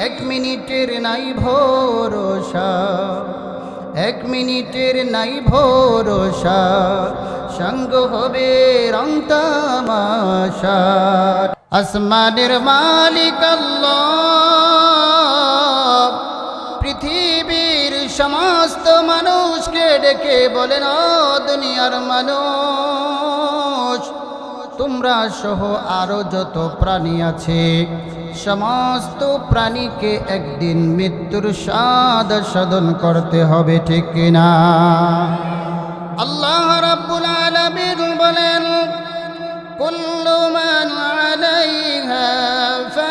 এক মিনিটের নাই ভরসা, এক মিনিটের নাই ভরসা, সঙ্গ হবে রং তামাশা। আসমানের মালিক আল্লাহ পৃথিবীর সমস্ত মানুষকে ডেকে বলেন, ও দুনিয়ার মানুষ, তোমরা সহ আরো যত প্রাণী আছে সমস্ত প্রাণীকে একদিন মৃত্যুর স্বাদ সাধন করতে হবে, ঠিক কিনা? আল্লাহ রাব্বুল আলামিন বলেন, কুল্লু মান আলাইহা ফান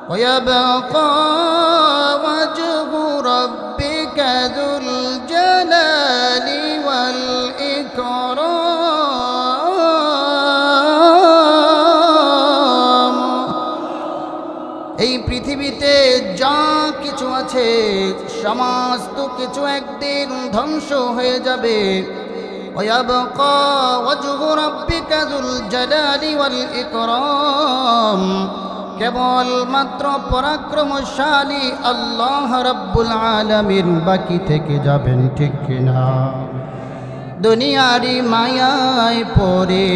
ওয়া ইয়াবকা ওয়াজহু রাব্বিকা যুল জালালি ওয়াল ইকরাম। এই পৃথিবীতে যা কিছু আছে সমস্ত কিছু একদিন ধ্বংস হয়ে যাবে। ওয়ায়াবকা ওয়াজহু রাব্বিকা যুল জালালি ওয়াল ইকরাম, কেবল মাত্র পরাক্রমশালী আল্লাহ রাব্বুল আলামিন বাকি থেকে যাবেন, ঠিক কিনা? দুনিয়ারি মায়ায় পড়ে,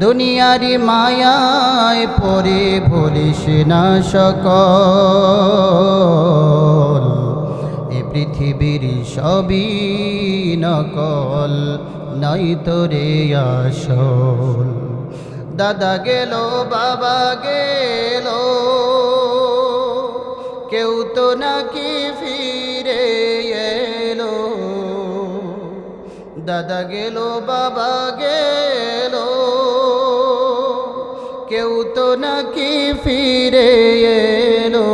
দুনিয়ারি মায়ায় পড়ে ভুলিস না সকল, এ পৃথিবীর সবই নকল, নাই তোরে আসল। দাদা গেল বাবা গেল, কেউ তো নাকি ফিরে এলো। দাদা গেল বাবা গেল, কেউ তো নাকি ফিরে এলো।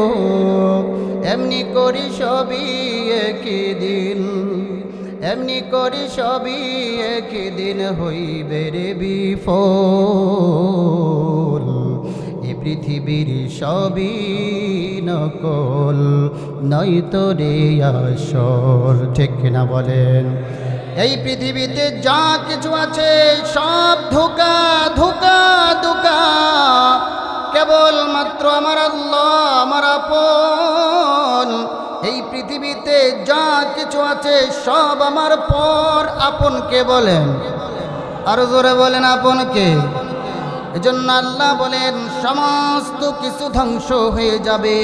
এমনি করি সবই একই দিন, এমনি করি সবই একই দিন হইবে রে বিফল, এ পৃথিবীর সবই নকল, নাই তো রে আসল, ঠিক কিনা বলেন? এই পৃথিবীতে যা কিছু আছে সব ধোঁকা ধোঁকা ধোঁকা, কেবল মাত্র আমার আল্লাহ আমার আপন। এই পৃথিবীতে যা কিছু আছে সব আমার পর। আপনকে বলেন, আরো জোরে বলেন আপনকে। এজন্য আল্লাহ বলেন সমস্ত কিছু ধ্বংস হয়ে যাবে,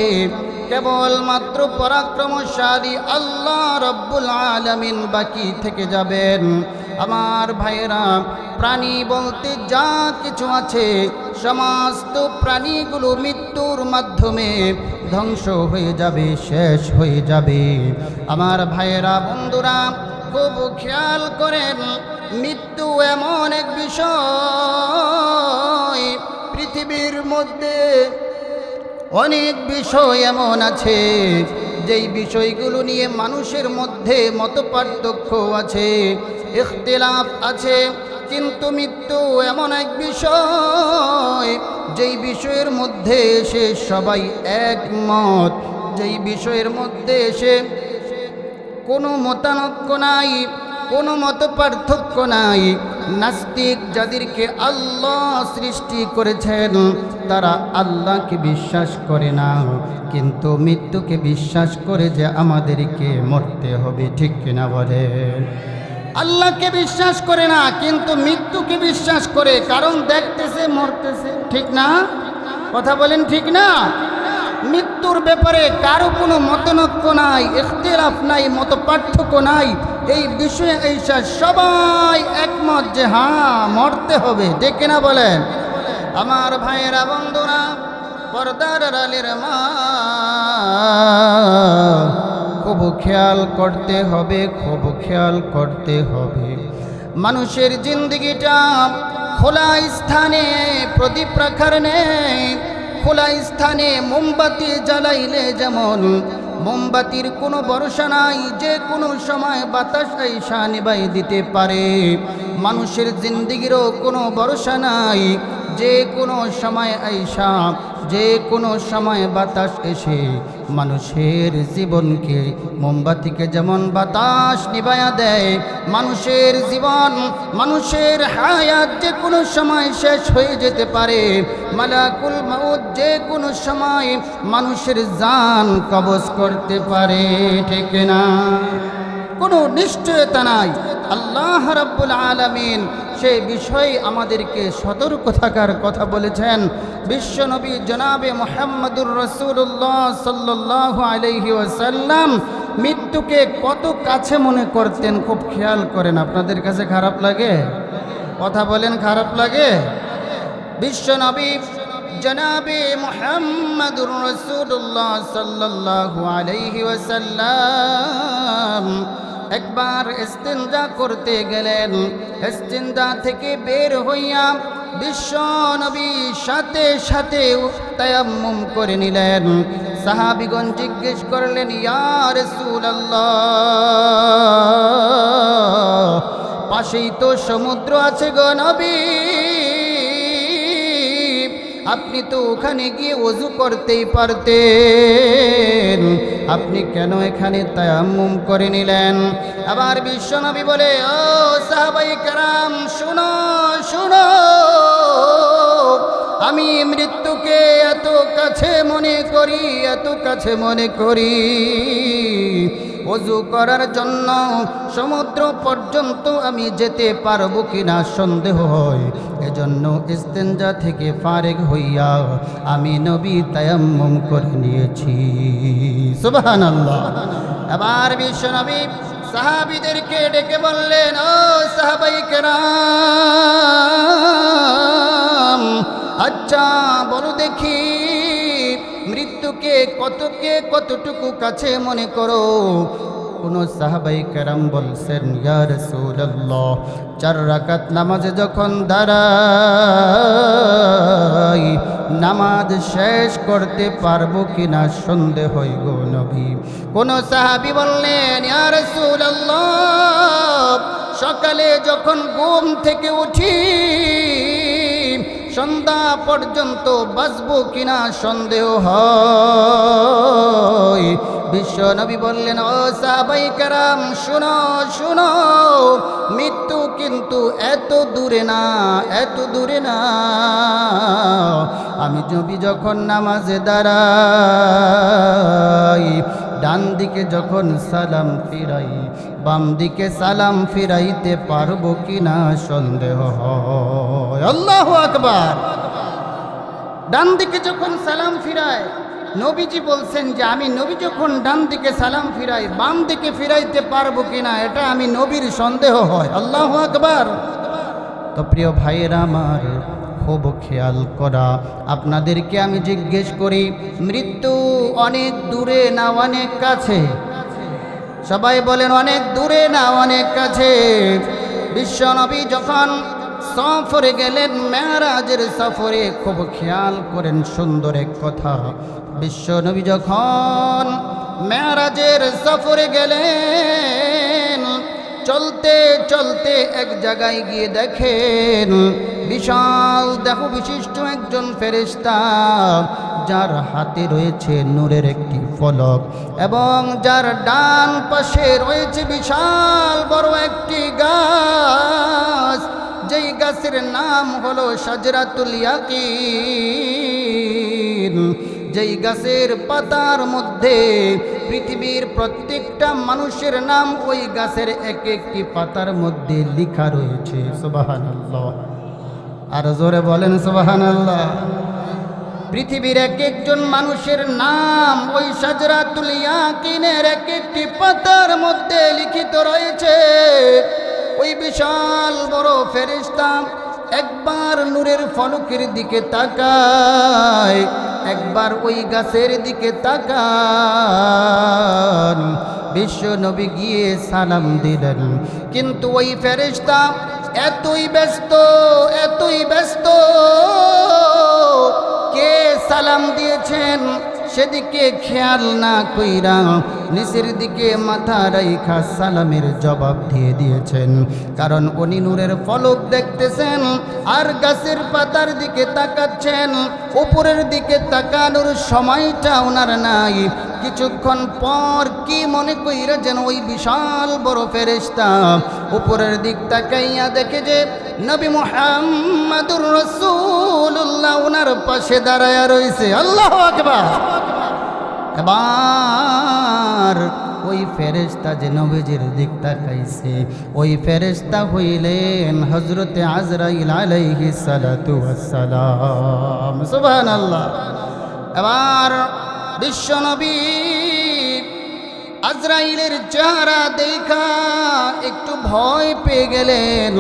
কেবল মাত্র পরাক্রমশালী আল্লাহ রব্বুল আলামিন বাকি থেকে যাবেন। আমার ভাইয়েরা, প্রাণী বলতে যা কিছু আছে সমস্ত প্রাণীগুলো মৃত্যুর মাধ্যমে ধ্বংস হয়ে যাবে, শেষ হয়ে যাবে। আমার ভাইয়েরা বন্ধুরা, খুব খেয়াল করেন, মৃত্যু এমন এক বিষয়, পৃথিবীর মধ্যে অনেক বিষয় এমন আছে যেই বিষয়গুলো নিয়ে মানুষের মধ্যে মতপার্থক্য আছে, ইখতিলাফ আছে, কিন্তু মৃত্যু এমন এক বিষয় যেই বিষয়ের মধ্যে এসে সবাই একমত, যেই বিষয়ের মধ্যে এসে কোনো মতানৈক্য নাই, কোনো মত পার্থক্য নাই। নাস্তিক যাদেরকে আল্লাহ সৃষ্টি করেছেন তারা আল্লাহকে বিশ্বাস করে না, কিন্তু মৃত্যুকে বিশ্বাস করে যে আমাদেরকে মরতে হবে, ঠিক কিনা বলেন? আল্লাহকে বিশ্বাস করে না কিন্তু মৃত্যুকে বিশ্বাস করে, কারণ দেখতেছে মরতেছে, ঠিক না? কথা বলেন, ঠিক না? মৃত্যুর ব্যাপারে কারো কোনো মতানৈক্য নাই, ইখতিলাফ নাই, মত পার্থক্য নাই। এই বিষয়ে এইসা সবাই একমত যে হ্যাঁ মরতে হবে, ঠিক না বলেন? আমার ভাইয়েরা বন্ধুরা, পর্দার আড়ালের মা, খুব খেয়াল করতে হবে, খুব খেয়াল করতে হবে। মানুষের জিন্দগিটা খোলা স্থানে প্রদীপ রাখার নেই। খোলা স্থানে মোমবাতি জ্বালাইলে যেমন মোমবাতির কোনো ভরসা নাই, যে কোনো সময় বাতাস আইসা নিভাই দিতে পারে, মানুষের জিন্দগিরও কোনো ভরসা নাই। যে কোনো সময় আইসা যে কোনো সময় বাতাস এসে মানুষের জীবনকে মোমবাতিকে যেমন বাতাস নিভায়া দেয়, মানুষের জীবন মানুষের হায়াত যে কোনো সময় শেষ হয়ে যেতে পারে, মালাকুল মাউত যে কোনো সময় মানুষের জান কবজ করতে পারে, ঠিক না? কোনো নিশ্চয়তা নাই। আল্লাহ রাব্বুল আলামিন সেই বিষয়ে আমাদেরকে সতর্ক থাকার কথা বলেছেন। বিশ্বনবী জনাবে মুহাম্মদুর রাসূলুল্লাহ সাল্লাল্লাহু আলাইহি ওয়াসাল্লাম মৃত্যুকে কত কাছে মনে করতেন, খুব খেয়াল করেন। আপনাদের কাছে খারাপ লাগে? কথা বলেন, খারাপ লাগে? বিশ্বনবী জনাবে মুহাম্মদুর রাসূলুল্লাহ সাল্লাল্লাহু আলাইহি ওয়াসাল্লাম একবার ইস্তিনজা করতে গেলেন। ইস্তিনজা থেকে বের হইয়া বিশ্বনবী সাথে সাথে তায়াম্মুম করে নিলেন। সাহাবীগণ জিজ্ঞেস করলেন, ইয়া রাসূলুল্লাহ, পাশেই তো সমুদ্র আছে গো নবী, আপনি তো ওখানে গিয়ে ওযু করতেই পারতেন, আপনি কেন এখানে তায়াম্মুম করে নিলেন? আবার বিশ্বনবী বলে, ও সাহাবায়ে কেরাম, শুনো শুনো, আমি মৃত্যুকে এত কাছে মনে করি, এত কাছে মনে করি, ওযু করার জন্য সমুদ্র পর্যন্ত আমি যেতে পারবো কিনা সন্দেহ হয়। এজন্য ইস্তেঞ্জা থেকে ফারেগ হইয়া আমি নবী তায়াম্মুম করে নিয়েছি। সুবহানাল্লাহ। আবার বিশ্বনবী সাহাবীদেরকে ডেকে বললেন, ও সাহাবায়ে কেরাম, আচ্ছা বলো দেখি, মৃত্যুকে কতটুকু কাছে মনে করো? কোন সাহাবায়ে কেরাম বলছেন, ইয়া রাসূলুল্লাহ, 4 রাকাত নামাজে যখন দাঁড়াই, নামাজ শেষ করতে পারবো কিনা সন্দেহ হয় গো নবী। কোন সাহাবী বললেন, ইয়া রাসূলুল্লাহ, সকালে যখন ঘুম থেকে উঠি সন্ধ্যা পর্যন্ত বাঁচবো কিনা সন্দেহ হয়। বিশ্বনবী বললেন, ও সাহাবায়ে কেরাম, শুনো শুনো, মৃত্যু কিন্তু এত দূরে না, এত দূরে না। আমি নবী যখন নামাজে দাঁড়াই, ডান দিকে যখন সালাম ফিরাই, বাম দিকে সালাম ফিরাইতে পারবো কিনা সন্দেহ হয়। আল্লাহু আকবার। ডান দিকে যখন সালাম ফিরায়, নবীজি বলছেন যে আমি নবী যখন ডান দিকে সালাম ফিরাই, বাম দিকে ফিরাইতে পারবো কিনা এটা আমি নবীর সন্দেহ হয়। আল্লাহু আকবার। তো প্রিয় ভাইয়েরা আমার, খুব খেয়াল করা, আপনাদেরকে আমি জিজ্ঞেস করি, মৃত্যু অনেক দূরে না অনেক কাছে? সবাই বলেন, অনেক দূরে না অনেক কাছে? বিশ্বনবী যখন সফরে গেলেন, মেরাজের সফরে, খুব খেয়াল করেন সুন্দর এক কথা, বিশ্বনবী যখন মেরাজের সফরে গেলেন, চলতে চলতে এক জায়গায় গিয়ে দেখেন বিশাল দেহ বিশিষ্ট একজন ফেরেশতা, যার হাতে রয়েছে নূরের একটি ফলক এবং যার ডান পাশে রয়েছে বিশাল বড় একটি গাছ, যেই গাছের নাম হলো শাজরাতুল ইয়াকিন। যেই গাছের পাতার মধ্যে পৃথিবীর প্রত্যেকটা মানুষের নাম ওই গাছের এক একটি পাতার মধ্যে লেখা রয়েছে। সুবহানাল্লাহ। আর জোরে বলেন সুবহানাল্লাহ। পৃথিবীর এক একজন মানুষের নাম ওই শাজরাতুল ইয়াকিনের এক একটি পাতার মধ্যে লিখিত রয়েছে। ওই বিশাল বড় ফেরেশতা একবার নূরের ফলকের দিকে তাকায়, একবার ওই গাছের দিকে তাকান। বিশ্ব নবী গিয়ে সালাম দিলেন, কিন্তু ওই ফেরেশতা এতই ব্যস্ত, এতই ব্যস্ত, কে সালাম দিয়েছেন সেদিকে খেয়াল না কইরা নিচের দিকে মাথা রাইখা সালামের জবাব দিয়ে দিয়েছেন। কারণ উনি নূরের ফলক দেখতেছেন আর গাছের পাতার দিকে তাকাচ্ছেন, উপরের দিকে তাকানোর সময়টা ওনার নাই। কিছুক্ষণ পর কি মনে কইরা যেন ওই বিশাল বড় ফেরেশতা উপরের দিক তাকাইয়া দেখে যে নবী মুহাম্মাদুর রাসূলুল্লাহ ওনার পাশে দাঁড়ায়া রইছে। আল্লাহু আকবার। এবার ওই ফেরেশতা যে নবীজির দিক তাকাইছে, ওই ফেরেশতা হইলেন হযরতে আজরাইল আলাইহিস সালাতু ওয়াস সালাম। সুবহানাল্লাহ। এবার বিশ্বনবী আজরাইলের চেহারা দেখা একটু ভয় পেয়ে গেলেন।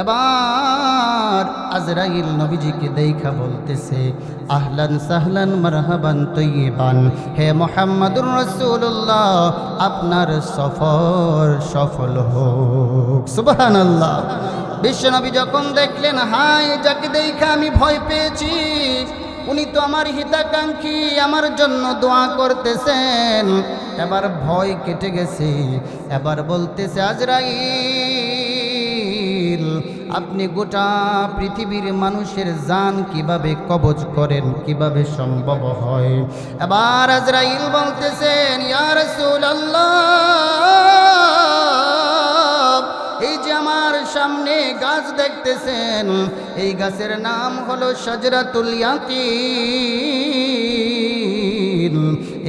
এবার আজরাইল নবীজিকে দেখা বলতেছে, আহলান সাহলান মারহাবান তৈয়বান, হে মুহাম্মাদুর রাসূলুল্লাহ, আপনার সফর সফল হোক। সুবহানাল্লাহ। বিশ্বনবী যখন দেখলেন হাই যাকে দেখা আমি ভয় পেয়েছি, উনি তো আমার হিতাকাঙ্ক্ষী, আমার জন্য দোয়া করতেছেন, এবার ভয় কেটে গেছে। এবার বলতেছে, আজরাইল, আপনি গোটা পৃথিবীর মানুষের জান কিভাবে কবজ করেন, কিভাবে সম্ভব হয়? এবার আজরাইল বলতেছেন, ইয়া রাসূলুল্লাহ, এই যে আমার সামনে গাছ দেখতেছেন, এই গাছের নাম হলো শাজরাতুল ইয়াকিন।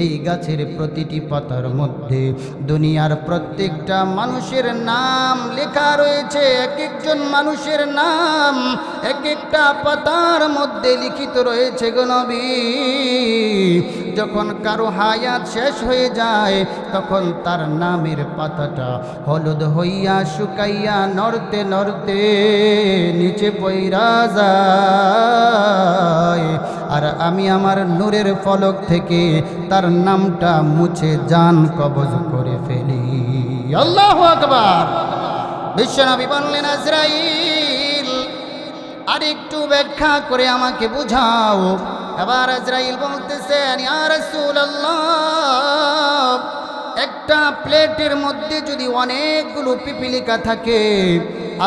এই গাছের প্রতিটি পাতার মধ্যে দুনিয়ার প্রত্যেকটা মানুষের নাম লেখা রয়েছে। এক একজন মানুষের নাম এক একটা পাতার মধ্যে লিখিত রয়েছে গো নবী। যখন কারো হায়াত শেষ হয়ে যায় তখন তার নামের পাতাটা হলুদ হইয়া শুকাইয়া নড়তে নড়তে নিচে পইরা যায়, আর আমি আমার নূরের ফলক থেকে তার নামটা মুছে জান কবজ করে ফেলি। আল্লাহু আকবার। বিশ্বনবী বললেন, আজরাইল, আর একটু ব্যাখ্যা করে আমাকে বুঝাও। এবার আজরাইল বলতেছেন, ইয়া রাসূলুল্লাহ, একটা প্লেটের মধ্যে যদি অনেকগুলো পিপিলিকা থাকে,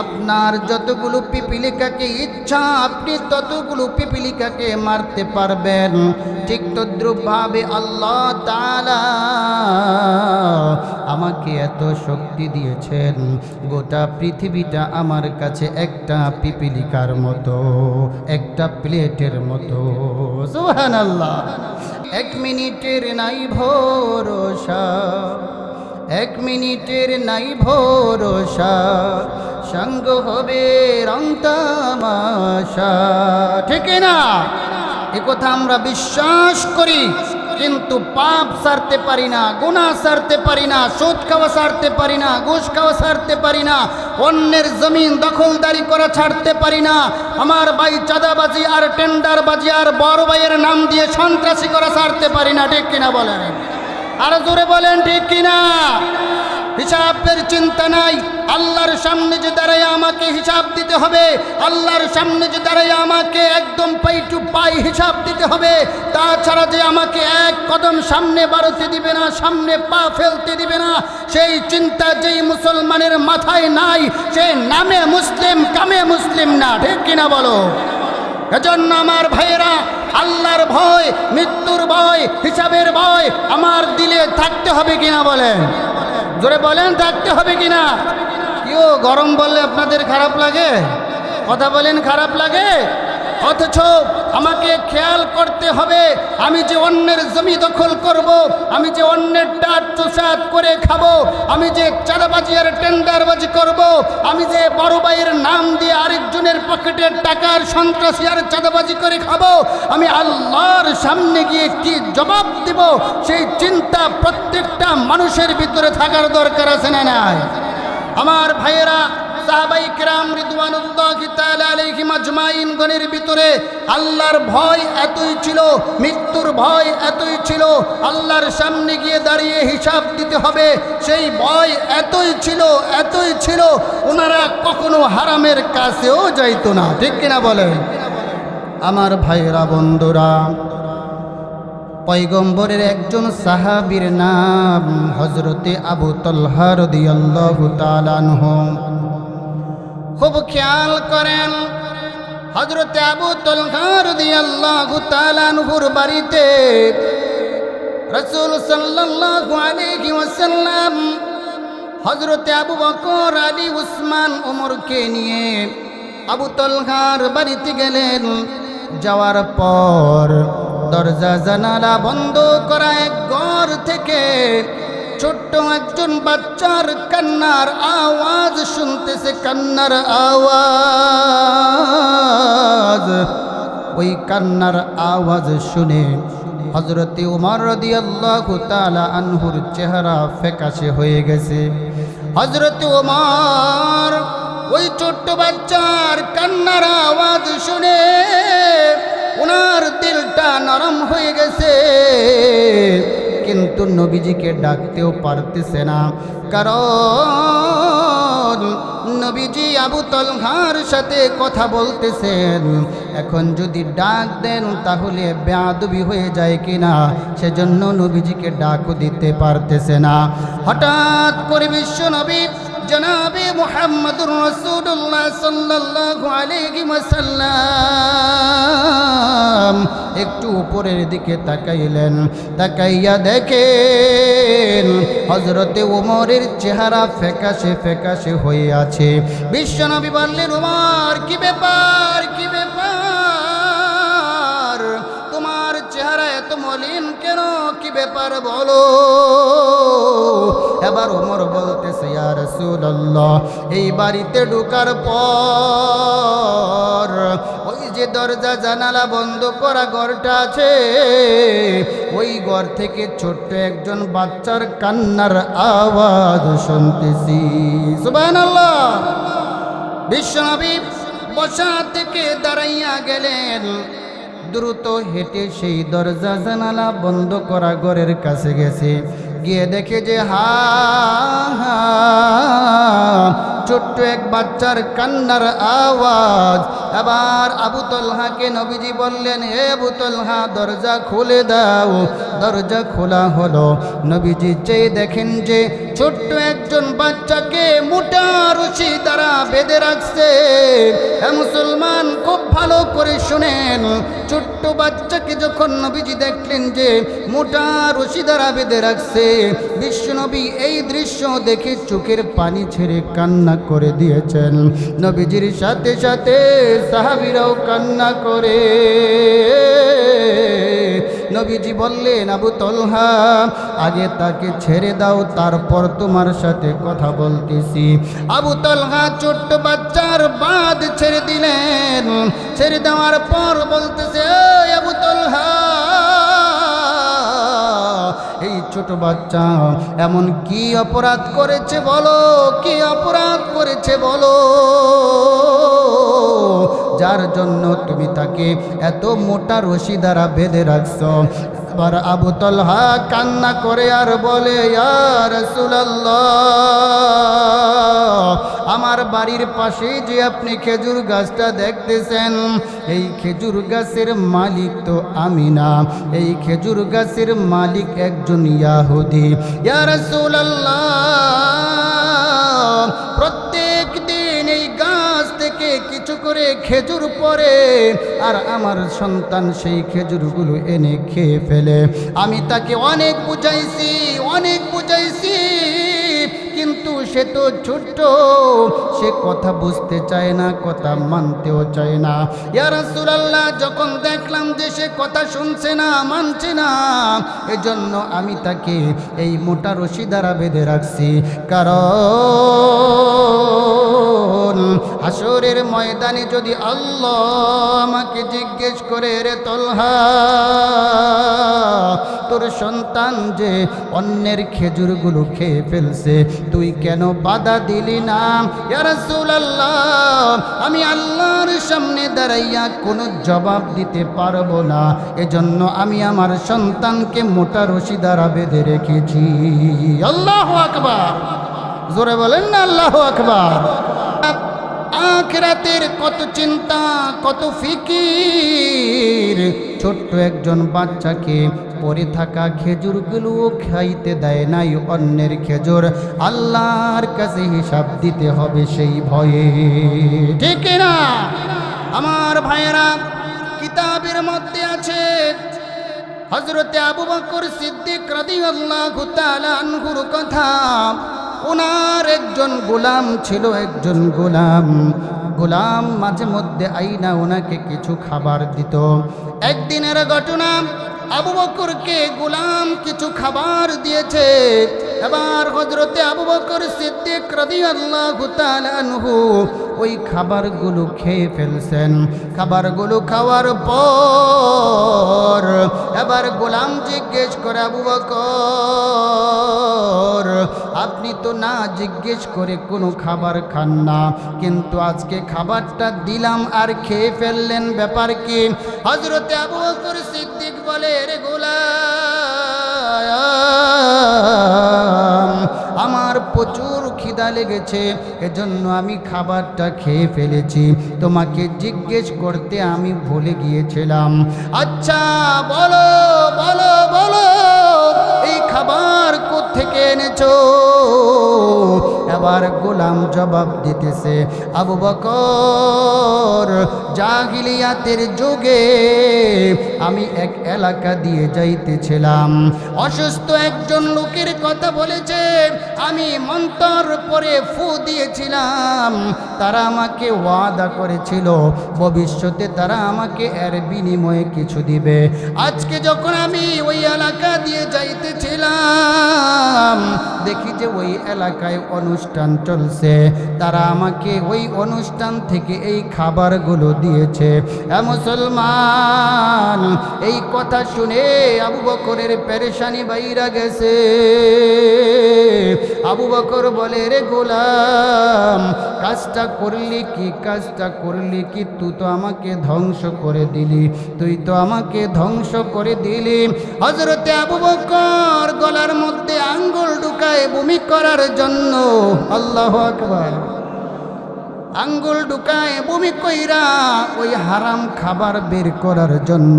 আপনার যতগুলো পিপিলিকাকে ইচ্ছা আপনি ততগুলো পিপিলিকাকে মারতে পারবেন। ঠিক তদ্রূপভাবে আল্লাহ তাআলা আমাকে এত শক্তি দিয়েছেন, গোটা পৃথিবীটা আমার কাছে একটা পিপিলিকার মতো, একটা প্লেটের মতো। সুবহানাল্লাহ। 1 মিনিটের নাই ভরসা, 1 মিনিটের নাই ভরসা, সঙ্গ হবে রং তামাশা। ঠিক না? এ কথা আমরা বিশ্বাস করি, কিন্তু পাপ ছাড়তে পারি না, গুনাহ ছাড়তে পারি না, সুদ খাওয়া ছাড়তে পারি না, ঘুষ খাওয়া ছাড়তে পারি না, অন্যের জমিন দখলদারি করা ছাড়তে পারি না, আমার ভাই চাঁদাবাজি আর টেন্ডারবাজি আর বড় ভাইয়ের নাম দিয়ে সন্ত্রাসী করা ছাড়তে পারি না। ঠিক কিনা বলেন? আর জোরে বলেন ঠিক কিনা? হিসাবের চিন্তা নাই। আল্লাহর সামনে যে দাঁড়ায় আমাকে হিসাব দিতে হবে, আল্লাহর সামনে যে দাঁড়ায় আমাকে একদম পাই টু পাই হিসাব দিতে হবে, তাছাড়া যে আমাকে এক কদম সামনে বাড়তে দিবে না, সামনে পা ফেলতে দিবে না, সেই চিন্তা যেই মুসলমানের মাথায় নাই, সে নামে মুসলিম কামে মুসলিম না। ঠিক কিনা বলো? এজন্য আমার ভাইয়েরা, আল্লাহর ভয়, মৃত্যুর ভয়, হিসাবের ভয় আমার দিলে থাকতে হবে কিনা বলেন? জোরে বলেন, থাকতে হবে কিনা? কেউ গরম বললে আপনাদের খারাপ লাগে? কথা বলেন, খারাপ লাগে? অথচ আমাকে খেয়াল করতে হবে, আমি যে অন্যের জমি দখল করব, আমি যে অন্যের টাট চুষাত করে খাবো, আমি যে চাঁদাবাজি আর টেন্ডারবাজি করব, আমি যে বড় ভাইয়ের নাম দিয়ে আরেকজনের পকেটের টাকার সন্ত্রাসী আর চাঁদাবাজি করে খাবো, আমি আল্লাহর সামনে গিয়ে কি জবাব দিব, সেই চিন্তা প্রত্যেকটা মানুষের ভিতরে থাকার দরকার আছে না নাই? আমার ভাইয়েরা, সাহাবায়ে কেরাম রিদওয়ানুল্লাহি তাআলা আলাইহিম আজমাইন গণের ভিতরে আল্লাহর ভয় এতই ছিল, মৃত্যুর ভয় এতই ছিল, আল্লাহর সামনে গিয়ে দাঁড়িয়ে হিসাব দিতে হবে সেই ভয় এতই ছিল, এতই ছিল, ওনারা কখনো হারামের কাছেও যাইতো না। ঠিক কিনা বলেন? আমার ভাইরা বন্ধুরা, পয়গম্বরের একজন সাহাবীর নাম হযরতে আবু তালহা রাদিয়াল্লাহু তাআলা আনহু। খুব খেয়াল করেন, হযরতে আবু তালহা রাদিয়াল্লাহু তাআলা আনহুর বাড়িতে রাসূল সাল্লাল্লাহু আলাইহি ওয়াসাল্লাম হযরতে আবু বকর, আলী, উসমান, ওমরকে নিয়ে আবু তালহার বাড়িতে গেলেন। যাওয়ার পর দরজা জানালা বন্ধ করা এক ঘর থেকে ছোট্ট একজন বাচ্চার কান্নার আওয়াজ শুনতেছে, কান্নার আওয়াজ। ওই কান্নার আওয়াজ শুনে হযরতে ওমর রাদিয়াল্লাহু তাআলা আনহুর চেহারা ফ্যাকাশে হয়ে গেছে। হযরতে ওমর ওই ছোট্ট বাচ্চার কান্নার আওয়াজ শুনে ওনার দিলটা নরম হয়ে গেছে, কিন্তু নবীজিকে ডাকতেও পারতেছে না, কারণ নবীজি আবু তালহার সাথে কথা বলতেছেন। এখন যদি ডাক দেন তাহলে বেয়াদবি হয়ে যায় কিনা, সেজন্য নবীজিকে ডাকও দিতে পারতেছে না। হঠাৎ করে বিশ্ব নবী জনাবে মুহাম্মদুর রাসূলুল্লাহ সাল্লাল্লাহু আলাইহি ওয়াসাল্লাম একটু উপরের দিকে তাকাইলেন। তাকাইয়া দেখেন হযরতে ওমরের চেহারা ফ্যাকাশে ফ্যাকাশে হয়ে আছে। বিশ্বনবী বললেন, ওমর কি ব্যাপার, কি ব্যাপার, তোমার চেহারা এত মলিন কেন, কি ব্যাপার বলো। এবার ওমর বলতেছে, ইয়া রাসূলুল্লাহ, এই বাড়িতে ঢোকার পর ওই যে দরজা জানালা বন্ধ করা ঘরটা আছে, ওই ঘর থেকে ছোট্ট একজন বাচ্চার কান্নার আওয়াজ শুনতেছি। সুবহানাল্লাহ। বিশ্বনবী বসা থেকে দাঁড়াইয়া গেলেন, দ্রুত হেঁটে সেই দরজা জানালা বন্ধ করা ঘরের কাছে গেছে। গিয়ে দেখে যে ছোট্ট এক বাচ্চার কান্নার আওয়াজ। এবার আবু তালহাকে নবীজি বললেন, হে আবু তালহা, দরজা খুলে দাও। দরজা খোলা হলো। নবীজি চেয়ে দেখেন যে ছোট্ট একজন বাচ্চাকে মোটা রশি দ্বারা বেঁধে রাখছে। হে মুসলমান, খুব ভালো করে শুনেন, ছোট্ট বাচ্চাকে যখন নবীজি দেখলেন যে মোটা রশি দ্বারা বেঁধে রাখছে, বিশ্বনবী এই দৃশ্য দেখে চোখের পানি ছেড়ে কান্না করে দিয়েছেন। নবীজির সাথে সাথে সাহাবীরাও কান্না করে। নবীজি বললেন, আবু তালহা, আগে তাকে ছেড়ে দাও, তারপর তোমার সাথে কথা বলতেছি। আবু তালহা ছোট্ট বাচ্চার বাঁধ ছেড়ে দিলেন। ছেড়ে দেওয়ার পর বলতেছে, আবু তালহা, এই ছোট বাচ্চা এমন কি অপরাধ করেছে বলো, কি অপরাধ করেছে বলো, যার জন্য তুমি তাকে এত মোটা রশি দ্বারা বেঁধে রাখছো। এবার আবু তালহা কান্না করে আর বলে, ইয়া রাসূলুল্লাহ, আমার বাড়ির পাশে যে আপনি খেজুর গাছটা দেখতেছেন, এই খেজুর গাছের মালিক তো আমি না, এই খেজুর গাছের মালিক একজন ইহুদি। ইয়া রাসূলুল্লাহ, প্রত্যেক দিন এই গাছ থেকে কিছু করে খেজুর পড়ে, আর আমার সন্তান সেই খেজুরগুলো এনে খেয়ে ফেলে। আমি তাকে অনেক বুঝাইছি, অনেক বুঝাইছি, কিন্তু সে তো ছোট্ট, সে কথা বুঝতে চায় না, কথা মানতেও চায় না। ইয়া রাসূলুল্লাহ, যখন দেখলাম যে সে কথা শুনছে না, মানছে না, এজন্য আমি তাকে এই মোটা রশি দ্বারা বেঁধে রাখছি। কারণ হাসরের ময়দানে যদি আল্লাহ আমাকে জিজ্ঞেস করে, রে তালহা, তোর সন্তান যে অন্যের খেজুরগুলো খেয়ে ফেলছে, তুই কেন বাধা দিলি না? ইয়া রাসূলুল্লাহ, আমি আল্লাহর সামনে দাঁড়াইয়া কোনো জবাব দিতে পারবো না, এজন্য আমি আমার সন্তানকে মোটা রশি দ্বারা বেঁধে রেখেছি। আল্লাহু আকবার, জোরে বলেন না আল্লাহু আকবার। আখিরাতের কত চিন্তা, কত ফিকির। ছোট্ট একজন বাচ্চাকে পড়ে থাকা খেজুরগুলোও খাইতে দেয় নাই অন্যের খেজুর। আল্লাহর কাছে হিসাব দিতে হবে সেই ভয়ে, ঠিক না আমার ভাইয়েরা? কিতাবের মধ্যে আছে হযরতে আবু বকর সিদ্দিক রাদিয়াল্লাহু তাআলা আনহুর কথা। ওনার একজন গোলাম ছিল, একজন গোলাম মাঝে মধ্যে আইনা ওনাকে কিছু খাবার দিত। একদিনের ঘটনা, আবু বকরকে গোলাম কিছু খাবার দিয়েছে। এবার হযরতে আবু বকর সিদ্দিক রাদিয়াল্লাহু তাআলা আনহু ওই খাবারগুলো খেয়ে ফেলছেন। খাবারগুলো খাওয়ার পর এবার গোলাম জিজ্ঞেস করে, আবু বকর, আপনি তো না জিজ্ঞেস করে কোনো খাবার খান না, কিন্তু আজকে খাবারটা দিলাম আর খেয়ে ফেললেন, ব্যাপার কি? হযরতে আবু বকর সিদ্দিক বলে, রে গোলাম, আমার প্রচুর খিদা লেগেছে, এজন্য আমি খাবারটা খেয়ে ফেলেছি, তোমাকে জিজ্ঞেস করতে আমি ভুলে গিয়েছিলাম। আচ্ছা বলো বলো বলো, এই খাবার কোত্থেকে এনেছো? এবার গোলাম জবাব দিতেছে, আবু বকর, জাহিলিয়াতের যুগে আমি এক এলাকা দিয়ে যাইতেছিলাম, অসুস্থ একজন লোকের কথা বলেছে, আমি মন্তর পরে ফু দিয়েছিলাম, তারা আমাকে ওয়াদা করেছিল ভবিষ্যতে তারা আমাকে এর বিনিময়ে কিছু দিবে। আজকে যখন আমি ওই এলাকা দিয়ে যাইতেছিলাম, দেখি যে ওই এলাকায় অনুষ্ঠান চলছে, তারা আমাকে ওই অনুষ্ঠান থেকে এই খাবারগুলো দিয়েছে। মুসলমান, এই কথা শুনে আবু বকরের পেরেশানি বাইরা গেছে। আবু বকর বলে, রে গোলাম, কাজটা করলি কি, কাজটা করলি কি? তুই তো আমাকে ধ্বংস করে দিলি, তুই তো আমাকে ধ্বংস করে দিলি। হযরতে আবু বকর গলার মধ্যে আঙ্গুল ঢুকায় বমি করার জন্য, আল্লাহু আকবার, আঙ্গুল ঢুকায় বমি কইরা ওই হারাম খাবার বের করার জন্য,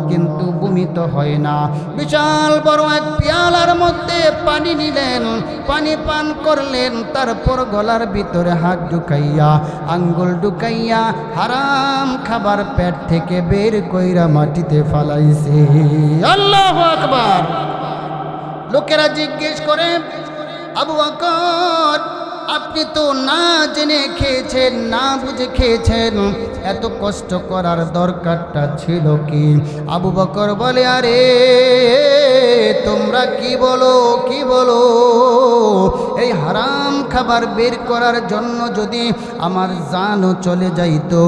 কিন্তু বমি তো হয় না। বিশাল বড় এক পেয়ালার মধ্যে পানি নিলেন, পানি পান করলেন, তারপর গলার ভিতরে হাত ঢুকাইয়া আঙ্গুল ঢুকাইয়া হারাম খাবার পেট থেকে বের কইরা মাটিতে ফালাইছে। আল্লাহু আকবার। লোকেরা জিজ্ঞেস করে, আবু বকর, আপনি তো না জেনে খেয়েছেন, না বুঝে খেয়েছেন, এত কষ্ট করার দরকারটা ছিল কি? আবু বকর বলে, আরে তোমরা কি বলো, কি বলো? এই হারাম খাবার বের করার জন্য যদি আমার জানও চলে যাইতো,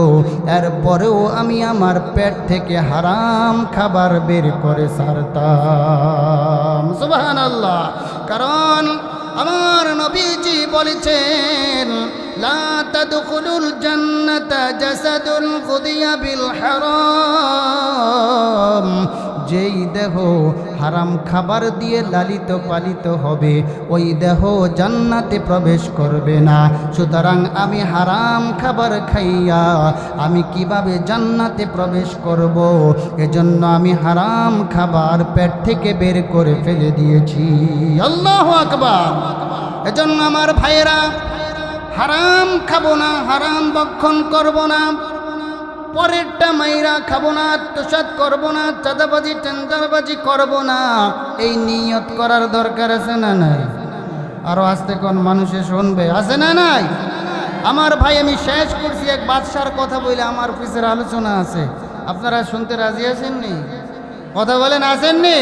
এরপরেও আমি আমার পেট থেকে হারাম খাবার বের করে ছাড়তাম। সুবহানাল্লাহ। কারণ আমার নবীজি বলেছেন, লা তাদখুলুল জান্নাতা জাসাদুন গুদিয়া বিল হারাম। যেই দেহ হারাম খাবার দিয়ে লালিত পালিত হবে, ওই দেহ জান্নাতে প্রবেশ করবে না। সুতরাং আমি হারাম খাবার খাইয়া আমি কিভাবে জান্নাতে প্রবেশ করব? এজন্য আমি হারাম খাবার পেট থেকে বের করে ফেলে দিয়েছি। আল্লাহু আকবার। এজন্য আমার ভাইয়েরা, হারাম খাবো না, হারাম ভক্ষণ করব না, পরেরটা মাইরা খাবো না, আত্মসাৎ করবো না, চাঁদাবাজি টেন্ডারবাজি করবো না, এই নিয়ত করার দরকার আছে না নাই? আরো আস্তে কোন মানুষে শুনবে, আছে না নাই? আমার ভাই, আমি শেষ করছি, এক বাদশার কথা বলে আমার অফিসের আলোচনা আছে, আপনারা শুনতে রাজি আছেননি? কথা বলেন, আসেননি?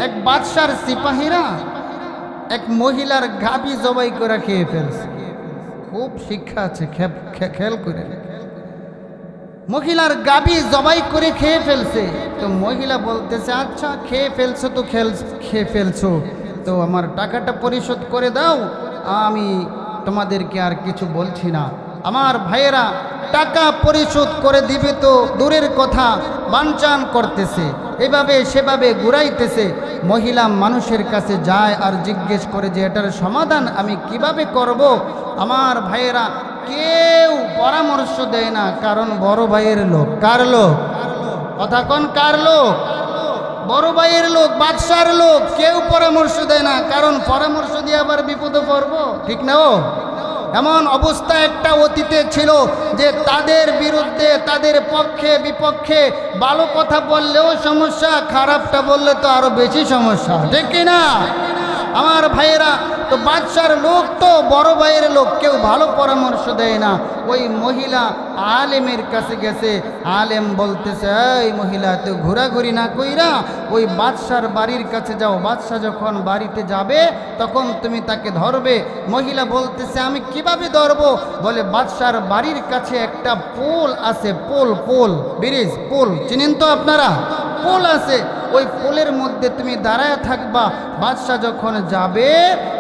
এক বাদশার সিপাহীরা এক মহিলার গাভী জবাই করে খেয়ে ফেলছে। খুব শিক্ষা আছে, খেয়াল করে। মহিলার গাভী জবাই করে খেয়ে ফেলছে। তো মহিলা বলতেছে, আচ্ছা খেয়ে ফেলছো তো খেয়ে ফেলছো, তো আমার টাকাটা পরিশোধ করে দাও, আমি তোমাদেরকে আর কিছু বলছি না। আমার ভাইয়েরা, টাকা পরিশোধ করে দিবে তো দূরের কথা, বানচান করতেছে, এভাবে সেভাবে ঘুরাইতেছে। মহিলা মানুষের কাছে যায় আর জিজ্ঞেস করে যে এটার সমাধান আমি কিভাবে করব? আমার ভাইয়েরা, কেউ পরামর্শ দেয় না, কারণ বড় ভাইয়ের লোক। কার লোক? কথা কোন? কার লোক? বড় ভাইয়ের লোক, বাদশার লোক। কেউ পরামর্শ দেয় না, কারণ পরামর্শ দিয়ে আবার বিপদে পড়বো, ঠিক না? ও এমন অবস্থা একটা অতীতে ছিল যে তাদের বিরুদ্ধে, তাদের পক্ষে বিপক্ষে ভালো কথা বললেও সমস্যা, খারাপটা বললে তো আরো বেশি সমস্যা, ঠিক কিনা আমার ভাইয়েরা? তো বাদশার লোক তো বড় ভাইয়ের লোক, কেউ ভালো পরামর্শ দেয় না। ওই মহিলা আলেমের কাছে গেছে, আলেম বলতেছে, এই মহিলা তো ঘোরাঘুরি না কইরা ওই বাদশার বাড়ির কাছে যাও, বাদশা যখন বাড়িতে যাবে তখন তুমি তাকে ধরবে। মহিলা বলতেছে, আমি কিভাবে ধরবো? বলে, বাদশার বাড়ির কাছে একটা পোল আছে, পোল, পোল, ব্রিজ, পোল চিনেন তো আপনারা? পোল আছে, ওই পোলের মধ্যে তুমি দাঁড়ায় থাকবা, বাদশা যখন যাবে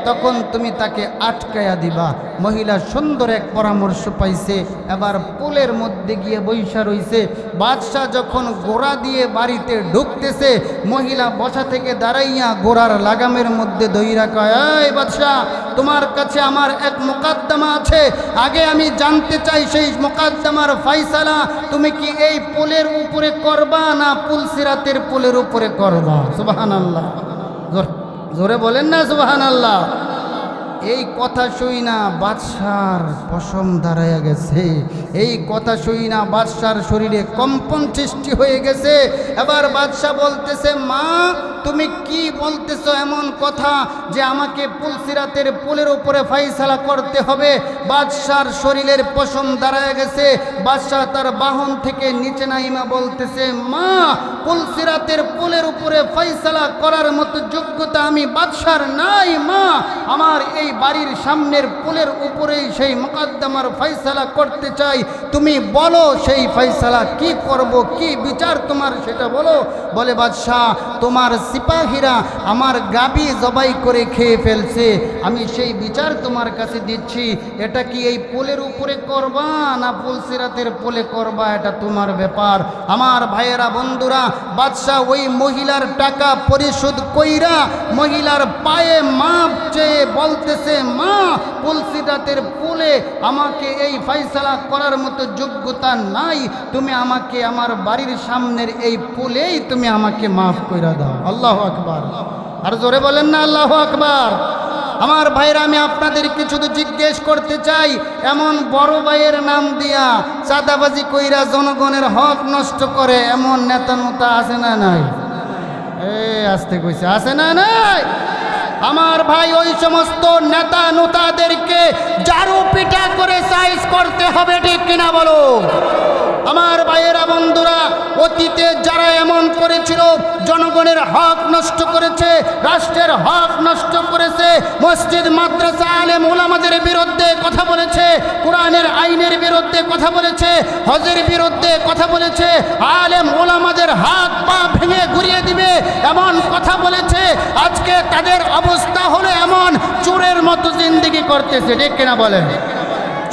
তখন তুমি তাকে আটকায়া দিবা। মহিলা সুন্দর এক পরামর্শ পাইছে, এবার পোলের মধ্যে গিয়ে বৈশা রইছে। বাদশা যখন গোড়া দিয়ে বাড়িতে ঢুকতেছে, মহিলা বসা থেকে দাঁড়াইয়া গোড়ার লাগামের মধ্যে দইরা কয়, এই বাদশা, তোমার কাছে আমার এক মোকদ্দমা আছে, আগে আমি জানতে চাই সেই মোকদ্দমার ফাইসালা তুমি কি এই পোলের উপরে করবা না পুলসিরাতের পোলের উপরে করবা? সুবহানাল্লাহ, জোরে বলেন না সুবহানাল্লাহ। এই কথা শুই না বাদশার পশম দাঁড়াইয়া গেছে, এই কথা শুই না বাদশার শরীরে কম্পন সৃষ্টি হয়ে গেছে। এবার বাদশা বলতেছে, মা তুমি কি বলতেছো এমন কথা যে আমাকে পুলসিরাতের পুলের উপরে ফাইসালা করতে হবে? বাদশার শরীরের পশম দাঁড়ায় গেছে। বাদশাহ তার বাহন থেকে নিচে নাইমা বলতেছে, মা পুলসিরাতের পুলের উপরে ফাইসালা করার মতো যোগ্যতা আমি বাদশার নাই। মা, আমার এই বাড়ির সামনের পুলের উপরেই সেই মোকদ্দমার ফাইসালা করতে চাই, তুমি বলো সেই ফাইসালা কি করব, কি বিচার তোমার সেটা বলো। বলে, বাদশাহ তোমার সিপাহীরা আমার গাবি জবাই করে খেয়ে ফেলছে, আমি সেই বিচার তোমার কাছে দিচ্ছি। এটা কি এই পোলের উপরে করবা না পুলসিরাতের পোলে করবা, এটা তোমার ব্যাপার। আমার ভাইয়েরা, বন্ধুরা, বাদশাহ ওই মহিলার টাকা পরিশোধ কইরা মহিলার পায়ে মাপ চেয়ে বলতেছে, মা পুলসিরাতের পোলে আমাকে এই ফাইসালা করার মতো যোগ্যতা নাই, তুমি আমাকে আমার বাড়ির সামনের এই পোলেই তুমি আমাকে মাফ কইরা দাও। আল্লাহু আকবার, আর জোরে বলেন না আল্লাহু আকবার। আমার ভাইরা, আমি আপনাদেরকে শুধু জিজ্ঞেস করতে চাই, এমন বড় ভাইয়ের নাম দিয়া চাঁদাবাজি কইরা জনগণের হক নষ্ট করে এমন নেতা নোতা আছে না নাই? আসতে কইছে, আছে না নাই? আমার ভাই, ওই সমস্ত নেতা নোতাদেরকে জারু পিটা করে সাইজ করতে হবে, ঠিক কিনা বলো? আমার ভাইয়েরা, বন্ধুরা, অতীতে যারা এমন করেছিল, জনগণের হক নষ্ট করেছে, রাষ্ট্রের হক নষ্ট করেছে, মসজিদ মাদ্রাসা আলেম ওলামাদের বিরুদ্ধে কথা বলেছে, কোরআনের আইনের বিরুদ্ধে কথা বলেছে, হজের বিরুদ্ধে কথা বলেছে, আলেম ওলামাদের হাত পা ভেঙে ঘুরিয়ে দিবে এমন কথা বলেছে, আজকে তাদের অবস্থা হলো এমন, চোরের মতো জিন্দেগি করতেছে, ঠিক কিনা বলেন?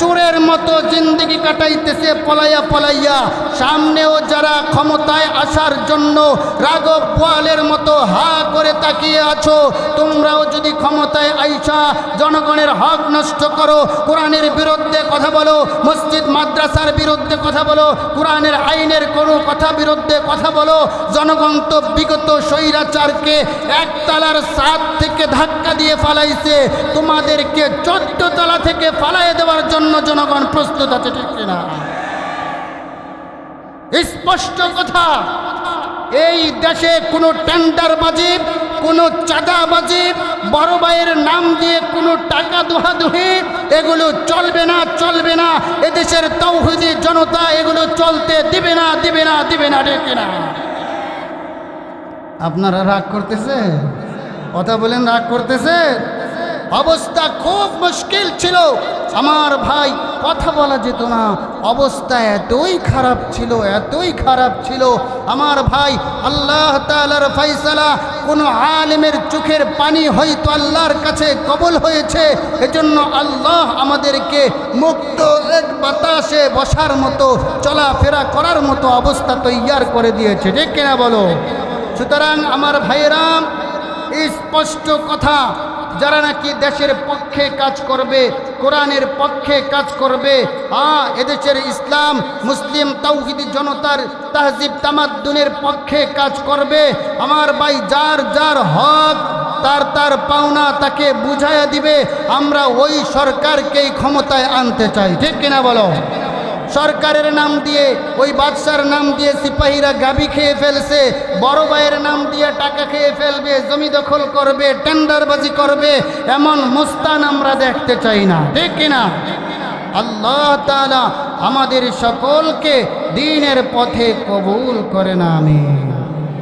চোরের মতো জিন্দেগি কাটাইতেছে পলাইয়া পলাইয়া। সামনেও যারা ক্ষমতায় আসার জন্য রাঘব বোয়ালের মতো হা করে তাকিয়ে আছো, তোমরাও যদি ক্ষমতায় আইসা জনগণের হক নষ্ট করো, কোরআনের বিরুদ্ধে কথা বলো, মসজিদ মাদ্রাসার বিরুদ্ধে কথা বলো, কোরআনের আইনের কোনো কথা বিরুদ্ধে কথা বলো, জনগণ তো বিগত স্বৈরাচারকে একতলার ছাদ থেকে ধাক্কা দিয়ে ফালাইছে, তোমাদেরকে 14 তলা থেকে ফালাই দেওয়ার জন্য জনগণ প্রস্তুত আছে, ঠিক কিনা? স্পষ্ট কথা, এই দেশে কোনো টেন্ডারবাজি, কোনো চাঁদাবাজি, বড় ভাইয়ের নাম দিয়ে কোনো টাকা দোহাদুহি, এগুলো চলবে না, চলবে না। এদেশের তাওহীদি জনতা এগুলো চলতে দিবে না, দিবে না, দিবে না, ঠিক কিনা? আপনারা রাগ করতেছে? কথা বলেন, রাগ করতেছে? অবস্থা খুব মুশকিল ছিল আমার ভাই, কথা বলা যেত না, অবস্থা এতই খারাপ ছিল, এতই খারাপ ছিল আমার ভাই। আল্লাহ তাআলার ফয়সালা, কোনো আলেমের চোখের পানি হয়তো আল্লাহর কাছে কবুল হয়েছে, এজন্য আল্লাহ আমাদেরকে মুক্ত এক বাতাসে বসার মতো, চলাফেরা করার মতো অবস্থা তৈয়ার করে দিয়েছে, ঠিক কিনা বলো? সুতরাং আমার ভাইয়েরা, স্পষ্ট কথা, যারা নাকি দেশের পক্ষে কাজ করবে, কোরআনের পক্ষে কাজ করবে, এদেশের ইসলাম মুসলিম তাওহীদি জনতার তাহজিব তামাদ্দুনের পক্ষে কাজ করবে, আমার ভাই যার যার হক তার তার পাওনা তাকে বুঝাইয়া দিবে, আমরা ওই সরকারকেই ক্ষমতায় আনতে চাই। ঠিক কিনা বলো? সরকারের নাম দিয়ে, ওই বাদশার নাম দিয়ে সিপাহীরা গাবি খেয়ে ফেলছে, বড় ভাইয়ের নাম দিয়ে টাকা খেয়ে ফেলবে, জমি দখল করবে, টেন্ডারবাজি করবে, এমন মুস্তান আমরা দেখতে চাই না। ঠিক কিনা? আল্লাহ তাআলা আমাদের সকলকে দ্বীনের পথে কবুল করেন, আমিন।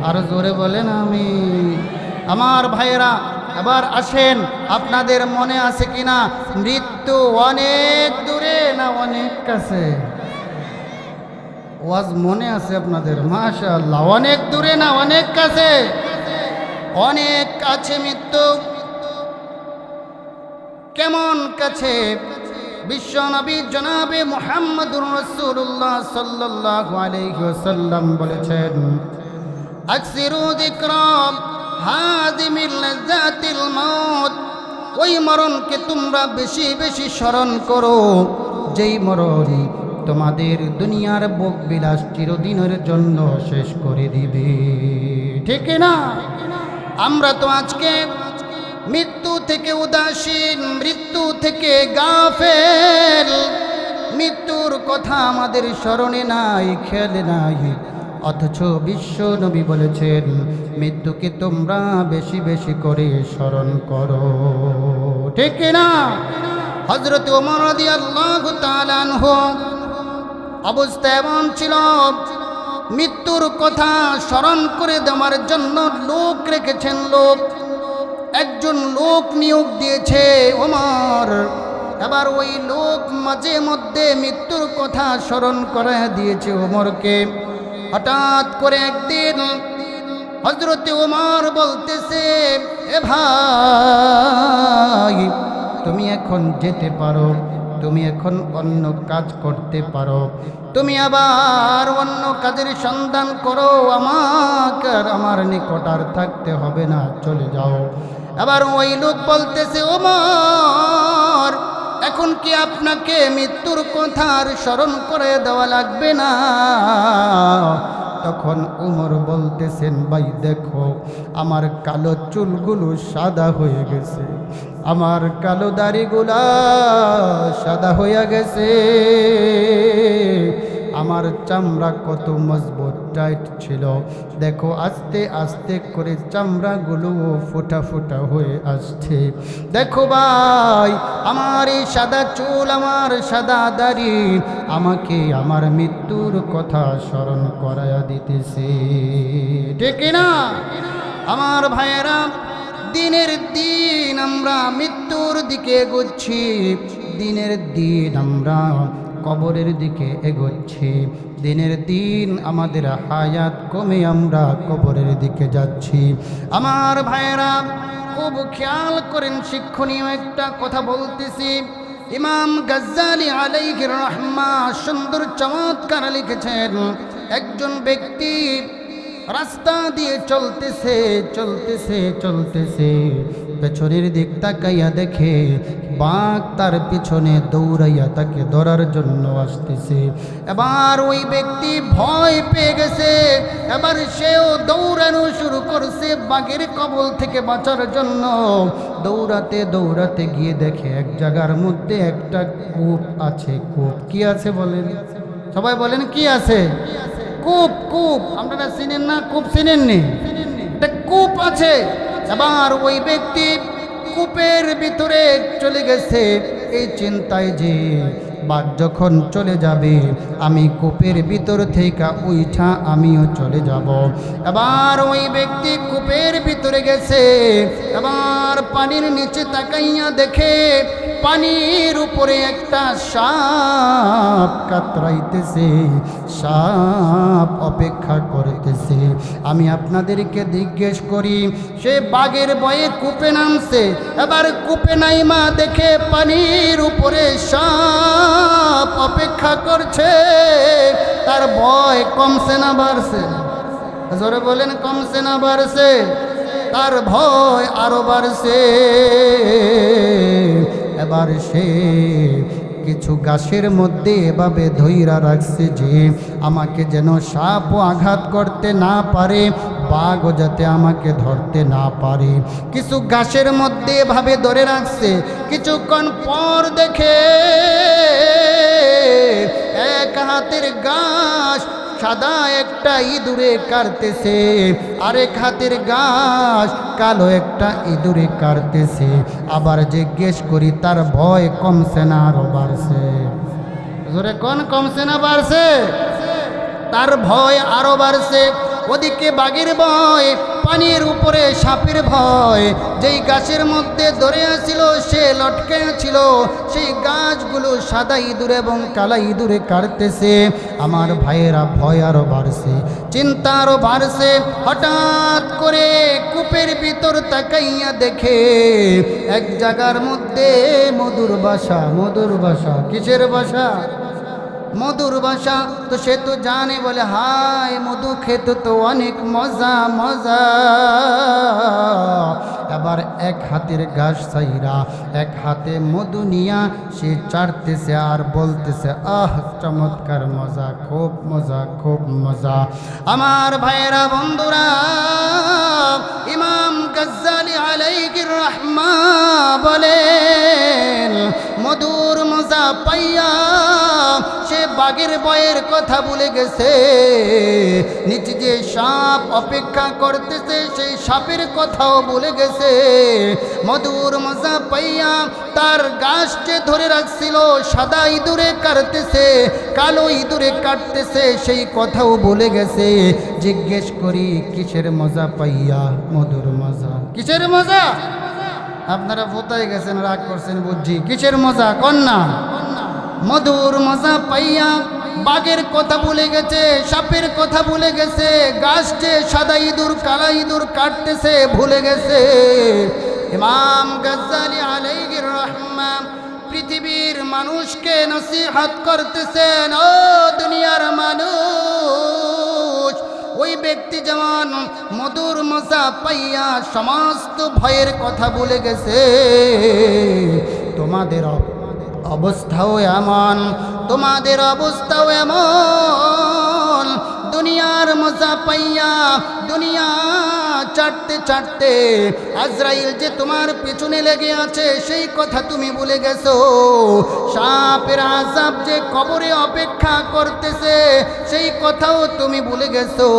আর জোরে বলেন আমিন। আমার ভাইয়েরা, এবার আসেন, আপনাদের মনে আছে কিনা মৃত্যু অনেক দূরে না অনেক কাছে? ওয়াজ মনে আছে আপনাদের? মাশাআল্লাহ। অনেক দূরে না অনেক কাছে? অনেক কাছে মৃত্যু। কেমন কাছে? বিশ্বনবী জনাবে মুহাম্মদুর রাসূলুল্লাহ সাল্লাল্লাহু আলাইহি ওয়াসাল্লাম বলেছেন, আকসিরু যিকরাম হাদিমিল লাযাতিল মাউত, ওই মরণকে তোমরা বেশি বেশি স্মরণ করো যেই মরণ তোমাদের দুনিয়ার ভোগ বিলাস চিরদিনের জন্য শেষ করে দিবে। ঠিক না? আমরা তো আজকে মৃত্যু থেকে উদাসীন, মৃত্যু থেকে গাফেল, মৃত্যুর কথা আমাদের স্মরণে নাই, খেয়ালে নাই। অথচ বিশ্ব নবী বলেছেন মৃত্যুকে তোমরা বেশি বেশি করে স্মরণ করো। ঠিক না? হযরত ওমর রাদিয়াল্লাহু তাআলা আনহু অবস্থা এমন ছিল, মৃত্যুর কথা স্মরণ করে দেওয়ার জন্য লোক রেখেছেন, একজন লোক নিয়োগ দিয়েছে ওমর। এবার ওই লোক মাঝে মধ্যে মৃত্যুর কথা স্মরণ করে দিয়েছে ওমরকে। হঠাৎ করে একদিন হযরতে ওমর বলতেছে, এ ভাই, তুমি এখন যেতে পারো, তুমি এখন অন্য কাজ করতে পারো, তুমি আবার অন্য কাজের সন্ধান করো, আমাকে আর আমার নিকট আর থাকতে হবে না, চলে যাও। আবার ওই লোক বলতেছে, ওমর, এখন কি আপনাকে মৃত্যুর কথা আর স্মরণ করে দেওয়া লাগবে না? তখন ওমর বলতেছেন, ভাই দেখো, আমার কালো চুলগুলো সাদা হয়ে গেছে, আমার কালো দাড়িগুলা সাদা হয়ে গেছে, আমার চামড়া কত মজবুত টাইট ছিল, দেখো আস্তে আস্তে করে চামড়াগুলো ফোটা ফোটা হয়ে আসছে। দেখো ভাই, আমার এই সাদা চুল, আমার সাদা দাড়ি আমাকে আমার মৃত্যুর কথা স্মরণ করায়া দিতেছে। ঠিক না? আমার ভাইয়েরা, দিনের দিন আমরা মৃত্যুর দিকে এগোচ্ছি, দিনের দিন আমরা কবরের দিকে এগোচ্ছি, দিনের দিন আমাদের হায়াত কমে আমরা কবরের দিকে যাচ্ছি। আমার ভাইয়েরা, খুব খেয়াল করেন, শিক্ষণীয় একটা কথা বলতেছি। ইমাম গাজ্জালি আলাইহির রাহমা সুন্দর চমৎকার লিখেছেন, একজন ব্যক্তি রাস্তা দিয়ে চলতেছে চলতেছে চলতেছে, পেছনের দিক তাকাইয়া দেখে বাঘ তার পিছনে দৌড়াইয়া তাকে ধরার জন্য আসতেছে। এবার ওই ব্যক্তি ভয় পেয়ে গেছে, এবার সেও দৌড়ানো শুরু করছে বাঘের কবল থেকে বাঁচার জন্য। দৌড়াতে দৌড়াতে গিয়ে দেখে এক জায়গার মধ্যে একটা কূপ আছে। কূপ কি আছে বলেন? সবাই বলেন কি আছে? কূপ। কূপ আপনারা চিনেন না? কূপ চিনেননি? একটা কূপ আছে। এবার ওই ব্যক্তি কূপের ভিতরে চলে গেছে এই চিন্তায় যে বাঘ যখন চলে যাবে আমি কূপের ভিতর থেকে উঠা আমিও চলে যাব। এবার ওই ব্যক্তি কূপের ভিতরে গেছে, এবার পানির নিচে তাকাইয়া দেখে পানির উপরে একটা সাপ কাতরাইতেছে, সাপ অপেক্ষা করতেছে। আমি আপনাদেরকে জিজ্ঞেস করি, সে বাঘের ভয়ে কূপে নামছে, এবার কূপে নাইমা দেখে পানির উপরে সাপ অপেক্ষা করছে, তার ভয় কমছে না বাড়ছে? জোরে বলেন, কমছে না বাড়ছে? তার ভয় আরো বাড়ছে। এবার সে কিছু গাছের মধ্যে এভাবে ধইরা রাখছে যে আমাকে যেন সাপও আঘাত করতে না পারে, বাঘও যাতে আমাকে ধরতে না পারে। কিছু গাছের মধ্যে এভাবে ধরে রাখছে। কিছুক্ষণ পর দেখে এক হাতের গাছ সাদা একটা ইঁদুরে কাটতেছে, আরেক হাতের গাছ কালো একটা ইঁদুরে কাটতেছে। আবার জিজ্ঞেস করি তার ভয় কমছে না আরো বাড়ছে? জোরে কোন কমছে না বাড়ছে? তার ভয় আরো বাড়ছে। ওদিকে বাঘের ভয়, পানির উপরে সাপের ভয়। যেই গাছের মধ্যে ধরে আছিল সে লটকে ছিল, সেই গাছগুলো সাদা ইঁদুর এবং কালা ইঁদুরে কাটতেছে। আমার ভাইয়েরা ভয় আরো বাড়ছে, চিন্তা আরো বাড়ছে। হঠাৎ করে কূপের ভিতর তাকাইয়া দেখে এক জায়গার মধ্যে মধুর বাসা। মধুর বাসা কিসের বাসা? মধুর বাসা। তো সে তো জানে, বলে হায় মধু খেতে তো অনেক মজা মজা। এবার এক হাতের গাছ ছাইরা এক হাতে মধু নিয়া সে চাটতেছে আর বলতেছে আহ চমৎকার মজা, খুব মজা, খুব মজা। আমার ভাইয়েরা বন্ধুরা, ইমাম গাজ্জালি আলাইহির রাহমা বলেন মধুর মজা পাইয়া সে বাঘের ভয়ের কথা ভুলে গেছে। নিচে যে সাপ অপেক্ষা করতেছে সেই সাপের কথাও ভুলে গেছে। মধুর মজা পাইয়া তার গাছটি ধরে রাখছিল, সাদা ইঁদুরে কাটতেছে, কালো ইঁদুরে কাটতেছে, সেই কথাও ভুলে গেছে। জিজ্ঞেস করি কিসের মজা পাইয়া? মধুর মজা। কিসের মজা? আপনারা ভোতাই গেছেন, রাগ করছেন বুঝছি। কিসের মজা কন্যা? মধুর মজা পাইয়া বাঘের কথা ভুলে গেছে, সাপের কথা ভুলে গেছে, গাছ যে সাদা ইঁদুর কালা ইঁদুর কাটতেছে ভুলে গেছে। ইমাম গাজ্জালি আলাইহির রাহমা পৃথিবীর মানুষকে নসিহত করতেছেন, ও দুনিয়ার মানুষ, ওই ব্যক্তি যেমন মধুর মজা পাইয়া সমস্ত ভয়ের কথা ভুলে গেছে, তোমাদের অবস্থাও এমন, তোমাদের অবস্থাও এমন। দুনিয়ার মজা পাইয়া দুনিয়া চাটতে চাটতে আজরাইল যে তোমার পেছনে লেগে আছে সেই কথা তুমি ভুলে গেছো। সাপের আযাব যে কবরে অপেক্ষা করতেছে সেই কথাও তুমি ভুলে গেছো।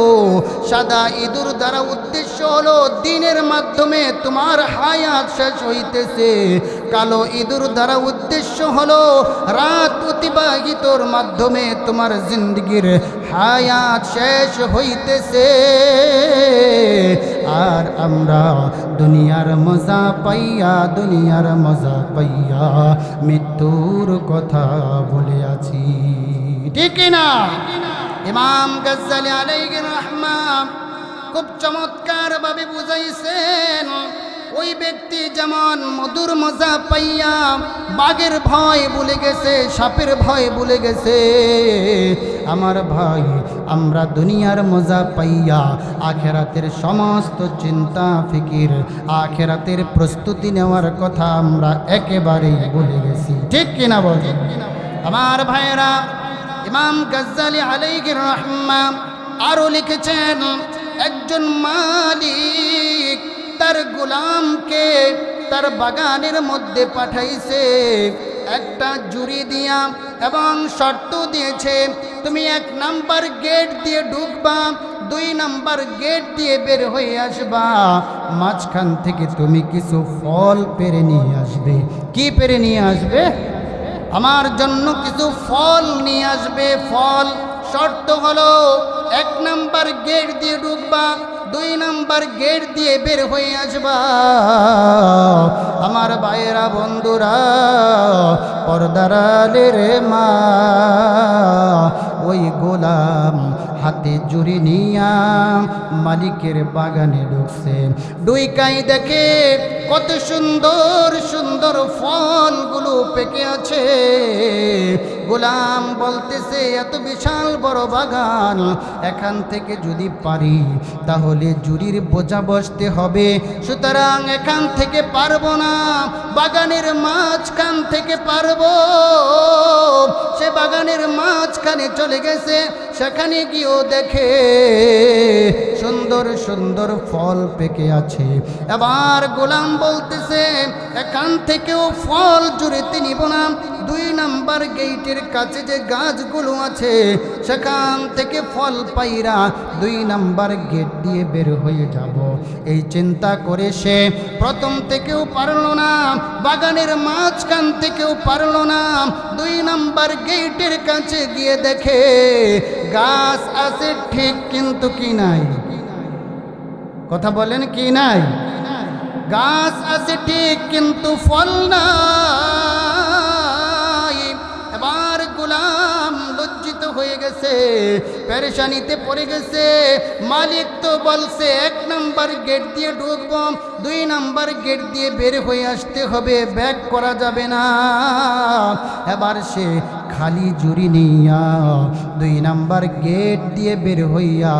সাদা ইঁদুর দ্বারা উদ্দেশ্য হলো দিনের মাধ্যমে তোমার হায়াত শেষ হইতেছে, কালো ইঁদুর দ্বারা উদ্দেশ্য হলো রাত অতিবাহিতর মাধ্যমে তোমার জিন্দগির হায়াত শেষ হইতেছে। আর আমরা দুনিয়ার মজা পাইয়া, দুনিয়ার মজা পাইয়া মৃত্যুর কথা বলে আছি, ঠিক না? ইমাম গাজ্জালি আলাইহির রাহমা খুব চমৎকার ভাবে বুঝাইছেন, ওই ব্যক্তি যেমন মধুর মজা পাইয়া বাঘের ভয় ভুলে গেছে, সাপের ভয় ভুলে গেছে, আমার ভাই আমরা দুনিয়ার মজা পাইয়া আখেরাতের সমস্ত চিন্তা ফিকির, আখেরাতের প্রস্তুতি নেওয়ার কথা আমরা একেবারেই ভুলে গেছি, ঠিক কিনা বলেন? আমার ভাইয়েরা, ইমাম গাজ্জালি আলাইহির রাহমা আরো লিখেছেন, একজন মালিক তার গোলামকে তার বাগানের মধ্যে পাঠাইছে একটা জুরি দিয়া এবং শর্ত দিয়েছে, তুমি 1 নাম্বার গেট দিয়ে ঢুকবা, 2 নাম্বার গেট দিয়ে বের হয়ে আসবা, মাঝখান থেকে তুমি কিছু ফল পেরে নিয়ে আসবে। কি পেরে নিয়ে আসবে? আমার জন্য কিছু ফল নিয়ে আসবে। ফল শর্ত হলো 1 নাম্বার গেট দিয়ে ঢুকবা, 2 নাম্বার গেট দিয়ে বের হয়ে আসবা। আমার ভাইয়েরা বন্ধুরা, পর্দার আলের মা ওই গোলাম হাতে জুরি নিয়া মালিকের বাগানে ঢুকছে। ডুইকাই দেখে কত সুন্দর সুন্দর ফলগুলো পেকে আছে। গোলাম বলতেছে এত বিশাল বড় বাগান, এখান থেকে যদি পারি তাহলে জুরির বোঝা বসতে হবে, সুতরাং এখান থেকে পারবো না, বাগানের মাঝখান থেকে পারবো। সে বাগানের মাঝখানে চলে গেছে, সেখানে গিয়েও দেখে সুন্দর সুন্দর ফল পেকে আছে। এবার গোলাম বলতেছে এখান থেকেও ফল জুড়িতে নিব না, 2 নাম্বার গেইটের কাছে যে গাছগুলো আছে সেখান থেকে ফল পাইরা 2 নাম্বার গেট দিয়ে বের হয়ে যাব। এই চিন্তা করে সে প্রথম থেকেও পারল না, বাগানের মাঝখান থেকেও পারল না, 2 নাম্বার গেইটের কাছে গিয়ে দেখে গাছ আছে ঠিক, কিন্তু কি নাই? কথা বলেন, কি নাই? গাছ আছে ঠিক কিন্তু ফল নাই। এবার গোলাম লজ্জিত হয়ে গেছে, পেরেশানিতে পড়ে গেছে। মালিক তো বলছে 1 নাম্বার গেট দিয়ে ঢুকবো, 2 নাম্বার গেট দিয়ে বের হয়ে আসতে হবে, ব্যাক করা যাবে না। এবার সে খালি জুরি নিয়া 2 নাম্বার গেট দিয়ে বের হইয়া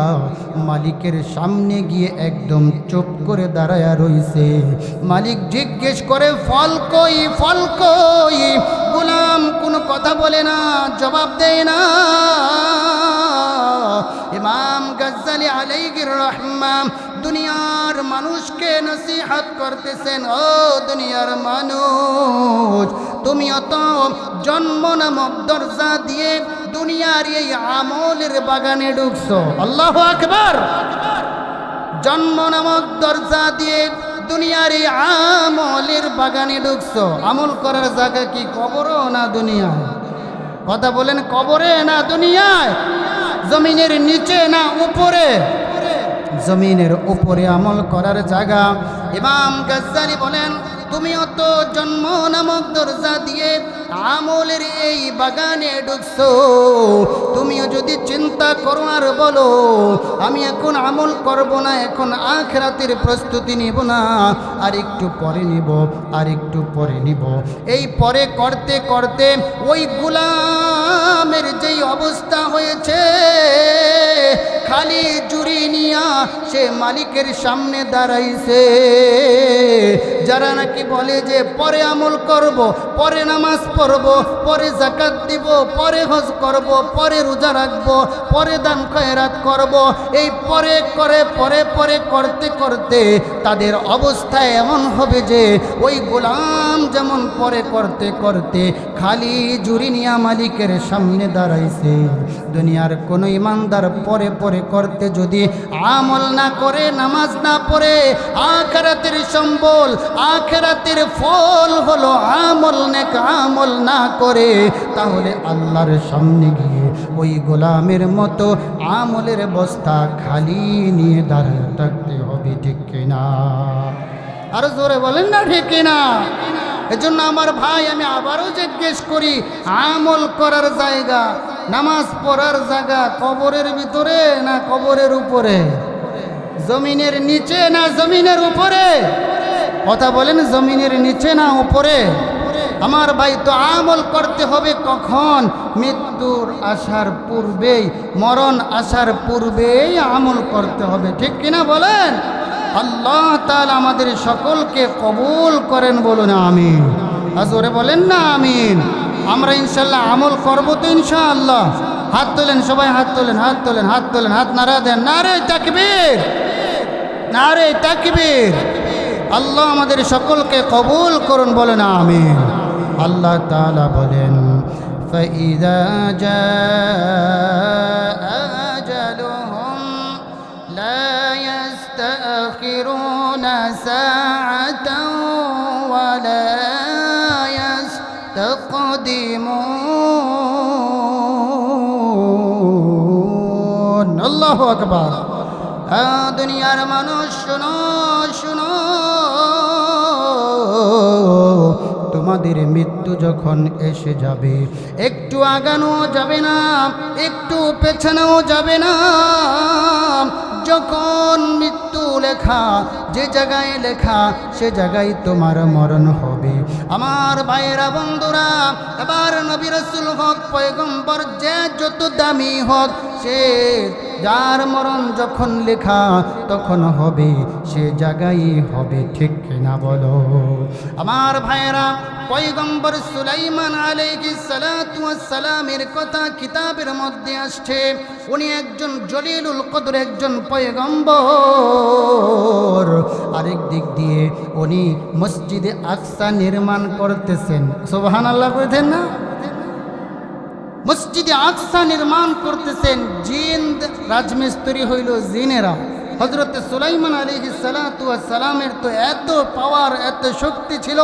মালিকের সামনে গিয়ে একদম চুপ করে দাঁড়ায়া রইছে। মালিক জিজ্ঞেস করে ফল কই, ফল কই? গোলাম কোনো কথা বলে না, জবাব দেয় না। ইমাম গাজ্জালি আলাইহির রহমাহ দুনিয়ার মানুষকে নসিহত করতেছেন, ও দুনিয়ার মানুষ, তুমি অত জন্ম নামক দরজা দিয়ে দুনিয়ার এই আমলের বাগানে ঢুকছো। আল্লাহু আকবার। জন্ম নামক দরজা দিয়ে দুনিয়ার এই আমলের বাগানে ঢুকছো। আমল করার জায়গা কি কবরও না দুনিয়ায়? কথা বলেন, কবরে না দুনিয়ায়? জমিনের নিচে না উপরে? জমিনের উপরে আমল করার জায়গা। ইমাম গাজ্জালি বলেন তুমিও তো জন্ম নামক দরজা দিয়ে আমলের এই বাগানে ঢুকছো, তুমিও যদি চিন্তা করো আর বলো আমি এখন আমল করব না, এখন আখিরাতের প্রস্তুতি নিব না, আর একটু পরে নিব, আর একটু পরে নিব, এই পরে করতে করতে ওই গোলামের যেই অবস্থা হয়েছে, খালি জুরি নিয়া সে মালিকের সামনে দাঁড়াইছে। যারা নাকি বলে যে পরে আমল করব, পরে নামাজ পড়ব, পরে যাকাত দিব, পরে হজ করব, পরে রোজা রাখব, পরে দান খয়রাত করব, এই পরে করে পরে পরে করতে করতে তাদের অবস্থা এমন হবে যে ওই গোলাম যেমন পরে করতে করতে খালি জুরি নিয়া মালিকের সামনে দাঁড়াইছে। দুনিয়ার কোনো ইমানদার পরে পরে করতে যদি আমল না করে, নামাজ না পড়ে, আখিরাতের সম্বল, আখিরাতের ফল হলো আমল, নেক আমল না করে, তাহলে আল্লাহর সামনে গিয়ে ওই গোলামের মতো আমলের বস্তা খালি নিয়ে দাঁড়িয়ে থাকতে হবে। ঠিক কিনা? আর জোরে বলেন না ঠিক কিনা? এজন্য আমার ভাই আমি আবারও জিজ্ঞেস করি, আমল করার জায়গা, নামাজ পড়ার জায়গা কবরের ভিতরে না কবরের উপরে? জমিনের নিচে না জমিনের উপরে? কথা বলেন, জমিনের নিচে না উপরে? আমার ভাই তো আমল করতে হবে কখন? মৃত্যুর আসার পূর্বেই, মরণ আসার পূর্বেই আমল করতে হবে। ঠিক কিনা বলেন? আল্লাহ তাআলা আমাদের সকলকে কবুল করেন, বলুন আমিন। আজরে বলেন না আমিন। আমরা ইনশাল্লাহ আমল করবো তো ইনশাআল্লাহ। হাত তোলেন সবাই, হাত তোলেন, হাত তোলেন, হাত তোলেন, হাত নাড়া দেন, নারে তাকবীর, নারে তাকবীর। আল্লাহ আমাদের সকলকে কবুল করুন, বলেন আমিন। আল্লাহ তাআলা বলেন فَإِذَا جَاءَ أَجَلُهُمْ لَا يَسْتَأْخِرُونَ سَاعَةً وَلَا يَسْتَقْدِمُونَ। আল্লাহু আকবার। দুনিয়ার মানুষ শোনো, শোনো, তোমাদের মৃত্যু যখন এসে যাবে, একটু আগানো যাবে না, একটু পেছানো যাবে না। যখন মৃত্যু লেখা, যে জায়গায় লেখা সে জায়গায় তোমার মরণ হবে। আমার ভাইয়েরা বন্ধুরা, এবার নবী রাসূল হক পয়গম্বর যে যত দামি হোক, সে যার মরণ যখন লেখা তখন হবে, সে জায়গায় হবে। ঠিক কিনা বলো? আমার ভাইয়েরা, পয়গম্বর সুলাইমান আলাইহিস সালাতু ওয়াস সালামের কথা কিতাবের মধ্যে আসছে। উনি একজন জলিলুল কদর একজন পয়গম্বর। আরেক দিক দিয়ে উনি মসজিদে আকসা নির্মাণ করতেছেন। সুবহানাল্লাহ কইতেন না? মসজিদে আকসা নির্মাণ করতেছেন। জিন রাজমিস্ত্রি হইল জিনেরা। হযরত সুলাইমান আলাইহিস সালাতু ওয়াস সালামের তো এত পাওয়ার, এত শক্তি ছিল,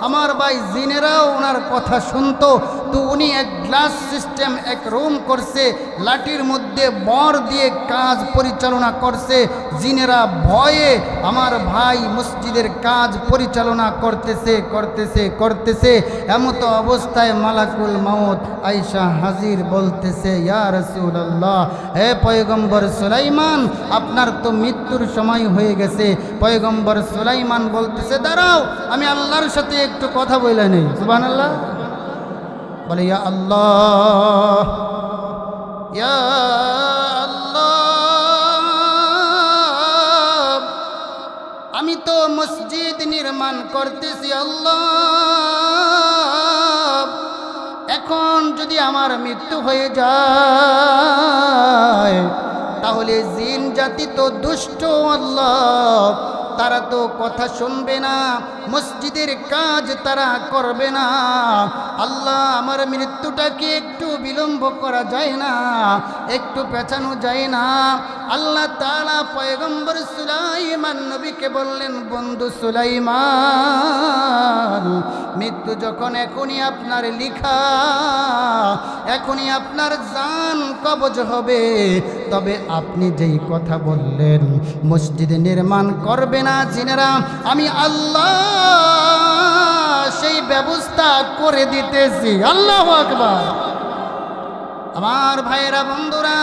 আমার ভাই জিনেরাও ওনার কথা শুনতো। তো উনি এক গ্লাস সিস্টেম, এক রুম করছে, লাঠির মধ্যে বর দিয়ে কাজ পরিচালনা করছে। জিনেরা ভয়ে আমার ভাই মসজিদের কাজ পরিচালনা করতেছে। এমত অবস্থায় মালাকুল মাউত আয়েশা হাজির, বলতেছে, ইয়া রাসূলুল্লাহ, হে পয়গম্বর সুলাইমান, আপনার তো মৃত্যুর সময় হয়ে গেছে। পয়গম্বর সুলাইমান বলতেছে, দাঁড়াও, আমি আল্লাহর সাথে একটু কথা বলে নেই। সুবহানাল্লাহ বলে, ইয়া আল্লাহ, ইয়া আল্লাহ, আমি তো মসজিদ নির্মাণ করতেছি আল্লাহ, এখন যদি আমার মৃত্যু হয়ে যায় তাহলে জিন জাতি তো দুষ্ট আল্লাহ, তারা তো কথা শুনবে না, মসজিদের কাজ তারা করবে না। আল্লাহ, আমার মৃত্যুটাকে একটু বিলম্ব করা যায় না, একটু পেছানো যায় না? আল্লাহ তাআলা পয়গম্বর সুলাইমান নবীকে বললেন, বন্ধু সুলাইমান, মৃত্যু যখন এখনই আপনার লিখা, এখনই আপনার জান কবজ হবে, তবে আপনি যেই কথা বললেন মসজিদ নির্মাণ করবে না জিনেরা, আমি আল্লাহ সেই ব্যবস্থা করে দিতেছি। আল্লাহু আকবার। আমার ভাইয়েরা বন্ধুরা,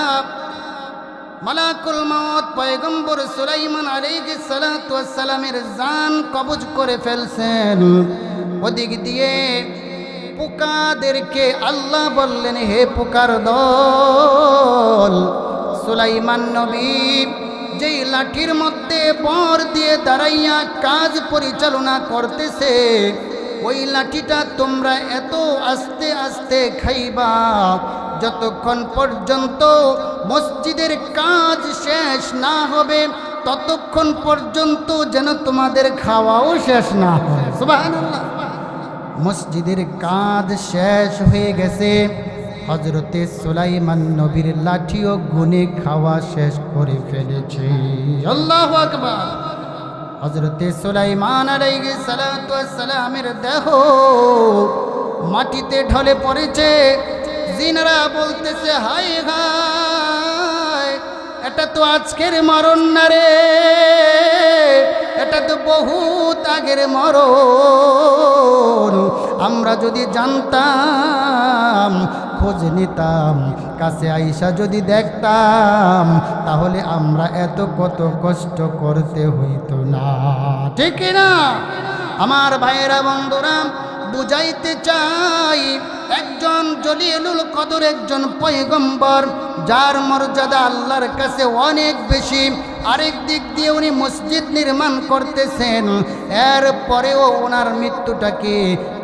মালাকুল মাউত পয়গম্বর সুলাইমান আলাইহিস সালাতু ওয়াস সালামের জান কবজ করে ফেলছেন। ওদিক দিয়ে পোকাদেরকে আল্লাহ বললেন, হে পোকার দল, সুলাইমান নবী যেই লাঠির মধ্যে বর দিয়ে দাঁড়াইয়া কাজ পরিচালনা করতেছে, ওই লাঠিটা তোমরা এত আস্তে আস্তে খাইবা যতক্ষণ পর্যন্ত মসজিদের কাজ শেষ না হবে, ততক্ষণ পর্যন্ত যেন তোমাদের খাওয়াও শেষ না হয়। সুবহানাল্লাহ। মসজিদের কাজ শেষ হয়ে গেছে, হযরতে সুলাইমান নবীর লাঠিও গুনে খাওয়া শেষ করে ফেলেছে। আল্লাহু আকবার। হযরতে সুলাইমান আলাইহিস সালাতু ওয়াস সালামের দেহ মাটিতে ঢলে পড়েছে। জিনেরা বলতেছে, হায় হায়, এটা তো আজকের মরণ না রে, এটা তো বহুত আগের মরণ। আমরা যদি জানতাম, খোঁজ নিতাম, কাছে আইসা যদি দেখতাম, তাহলে আমরা এত কত কষ্ট করতে হইতো না। ঠিক না? আমার ভাইয়েরা বন্ধুরা, বুঝাইতে চাই, একজন জলিলুল কদর, একজন পয়গম্বর, যার মর্যাদা আল্লাহর কাছে অনেক বেশি। আরেক দিক দিয়ে উনি মসজিদ নির্মাণ করতেছেন, এরপরেও ওনার মৃত্যুটাকে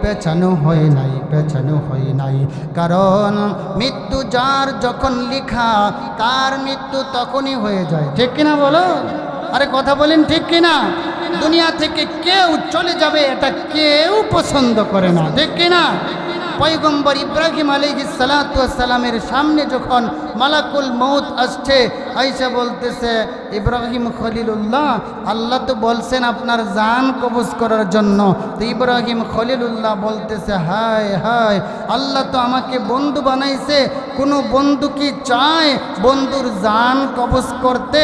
পেছানো হয় নাই, কারণ মৃত্যু যার যখন লিখা, তার মৃত্যু তখনই হয়ে যায়। ঠিক কিনা বলো? আরে কথা বলেন, ঠিক কিনা? দুনিয়া থেকে কেউ চলে যাবে, এটা কেউ পছন্দ করে না। ঠিক কিনা? পয়গম্বর ইব্রাহিম আলাইহিস সালাতু ওয়াস সালামের সামনে যখন মালাকুল মউত আসছে, আয়েশা বলতেছে, ইব্রাহিম খলিলুল্লাহ, আল্লাহ তো বলছেন আপনার জান কবজ করার জন্য। তো ইব্রাহিম খলিলুল্লাহ বলতেছে, হায় হায়, আল্লাহ তো আমাকে বন্ধু বানাইছে, কোনো বন্ধু কি চায় বন্ধুর জান কবজ করতে?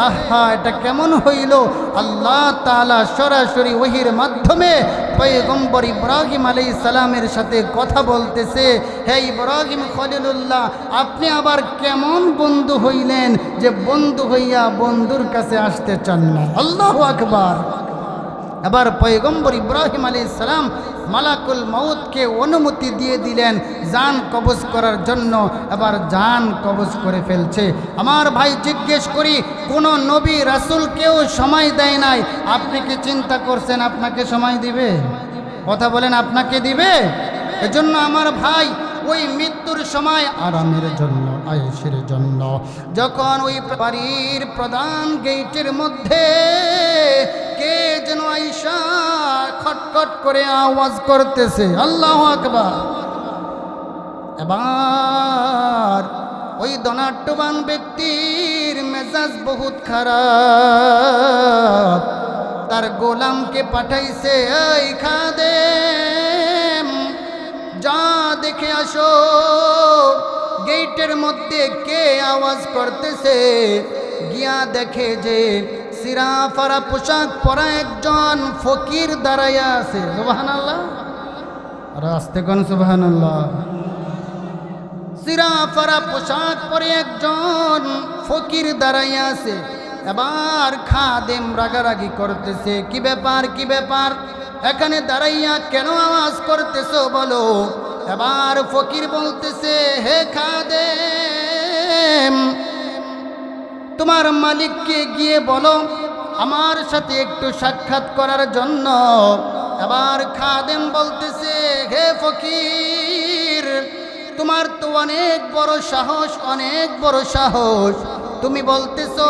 আহা, এটা কেমন হইল? আল্লাহ তাআলা সরাসরি ওহীর মাধ্যমে পয়গম্বর ইব্রাহিম আলাইহিস সালামের সাথে কথা বলতেছে, হে ইব্রাহিম খলিলুল্লাহ, আপনি আবার কেমন বন্ধু হইলেন যে বন্ধু হইয়া বন্ধুর কাছে আসতে চান না? আল্লাহু আকবার। এবার পয়গম্বর ইব্রাহিম আলাইহিস সালাম মালাকুল মউতকে অনুমতি দিয়ে দিলেন জান কবজ করার জন্য। এবার জান কবজ করে ফেলছে। আমার ভাই, জিজ্ঞেস করি, কোন নবী রাসূলকেও সময় দেয় নাই। আপনি কি চিন্তা করছেন আপনাকে সময় দিবে? কথা বলেন, আপনাকে দিবে? এজন্য আমার ভাই, ওই মৃত্যুর সময় আরামের জন্য, আয়েশের জন্য, যখন ওই বাড়ির প্রধান গেটের মধ্যে কে যেন আয়েশা খটখট করে আওয়াজ করতেছে, আল্লাহু আকবার। এবার ওই ধনাঢ্যবান ব্যক্তির মেজাজ বহুত খারাপ। তার গোলামকে পাঠাইছে, এই খাদেম, যা দেখে আসো গেটের মধ্যে কে আওয়াজ করতেছে। গিয়া দেখে যে সিরা ফারা পোশাক পরা একজন ফকির দাঁড়াইয়া আছে। সুবহানাল্লাহ, আর আস্তে কোন সুবহানাল্লাহ। সিরা ফারা পোশাক পরে একজন ফকির দাঁড়াইয়া আছে। এবার খাদেম রাগারাগি করতেছে, কি ব্যাপার, কি ব্যাপার, এখানে দাঁড়াইয়া কেন আওয়াজ করতেছো বলো? এবার ফকির বলতেছে, হে খাদেম, তোমার মালিককে গিয়ে বলো আমার সাথে একটু সাক্ষাৎ করার জন্য। এবার খাদেম বলতেছে, হে ফকির, তোমার তো অনেক বড় সাহস, অনেক বড় সাহস। তুমি বলতেছো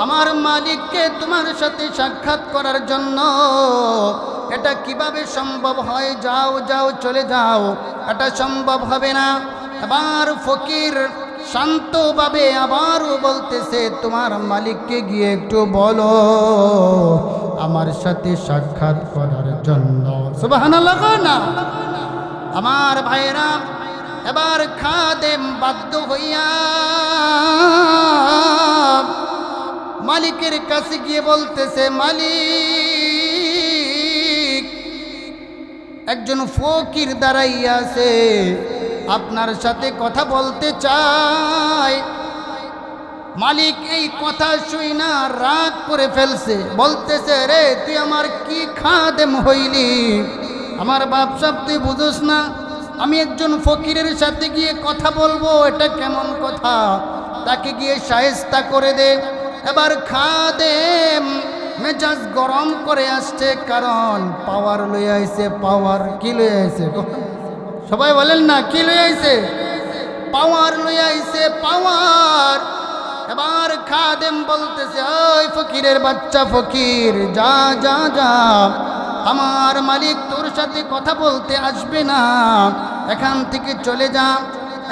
আমার মালিককে তোমার সাথে সাক্ষাৎ করার জন্য? এটা কিভাবে সম্ভব হয়? যাও যাও, চলে যাও, এটা সম্ভব হবে না। এবার ফকির শান্তভাবে আবারও বলতেছে, তোমার মালিককে গিয়ে একটু বলো আমার সাথে সাক্ষাৎ করার জন্য। সুবহানাল্লাহ না? আমার ভাইরা, এবার খাদেম বাধ্য হইয়া মালিকের কাছে গিয়ে বলতেছে, মালিক, একজন ফকির দাঁড়াইয়া আছে, আপনার সাথে কথা বলতে চায়। মালিক এই কথা শুই না রাগ করে ফেলছে, বলতেছে, রে তুই আমার কি খাদেম হইলি? আমার বাপ সাহেব, তুই বুঝোস না আমি একজন ফকিরের সাথে গিয়ে কথা বলবো? এটা কেমন কথা? তাকে গিয়ে শায়েস্তা করে দে। এবার খাদেম মেজাজ গরম করে আসছে, কারণ পাওয়ার লয়ে আইছে। পাওয়ার কি লয়ে আইছে? সবাই বলেন না, কি লয়ে আইছে? পাওয়ার লয়ে আইছে, পাওয়ার। এবার খাদেম বলতেছে, ওই ফকিরের বাচ্চা ফকির, যা যা যা, আমার মালিক তোর সাথে কথা বলতে আসবে না, এখান থেকে চলে যা।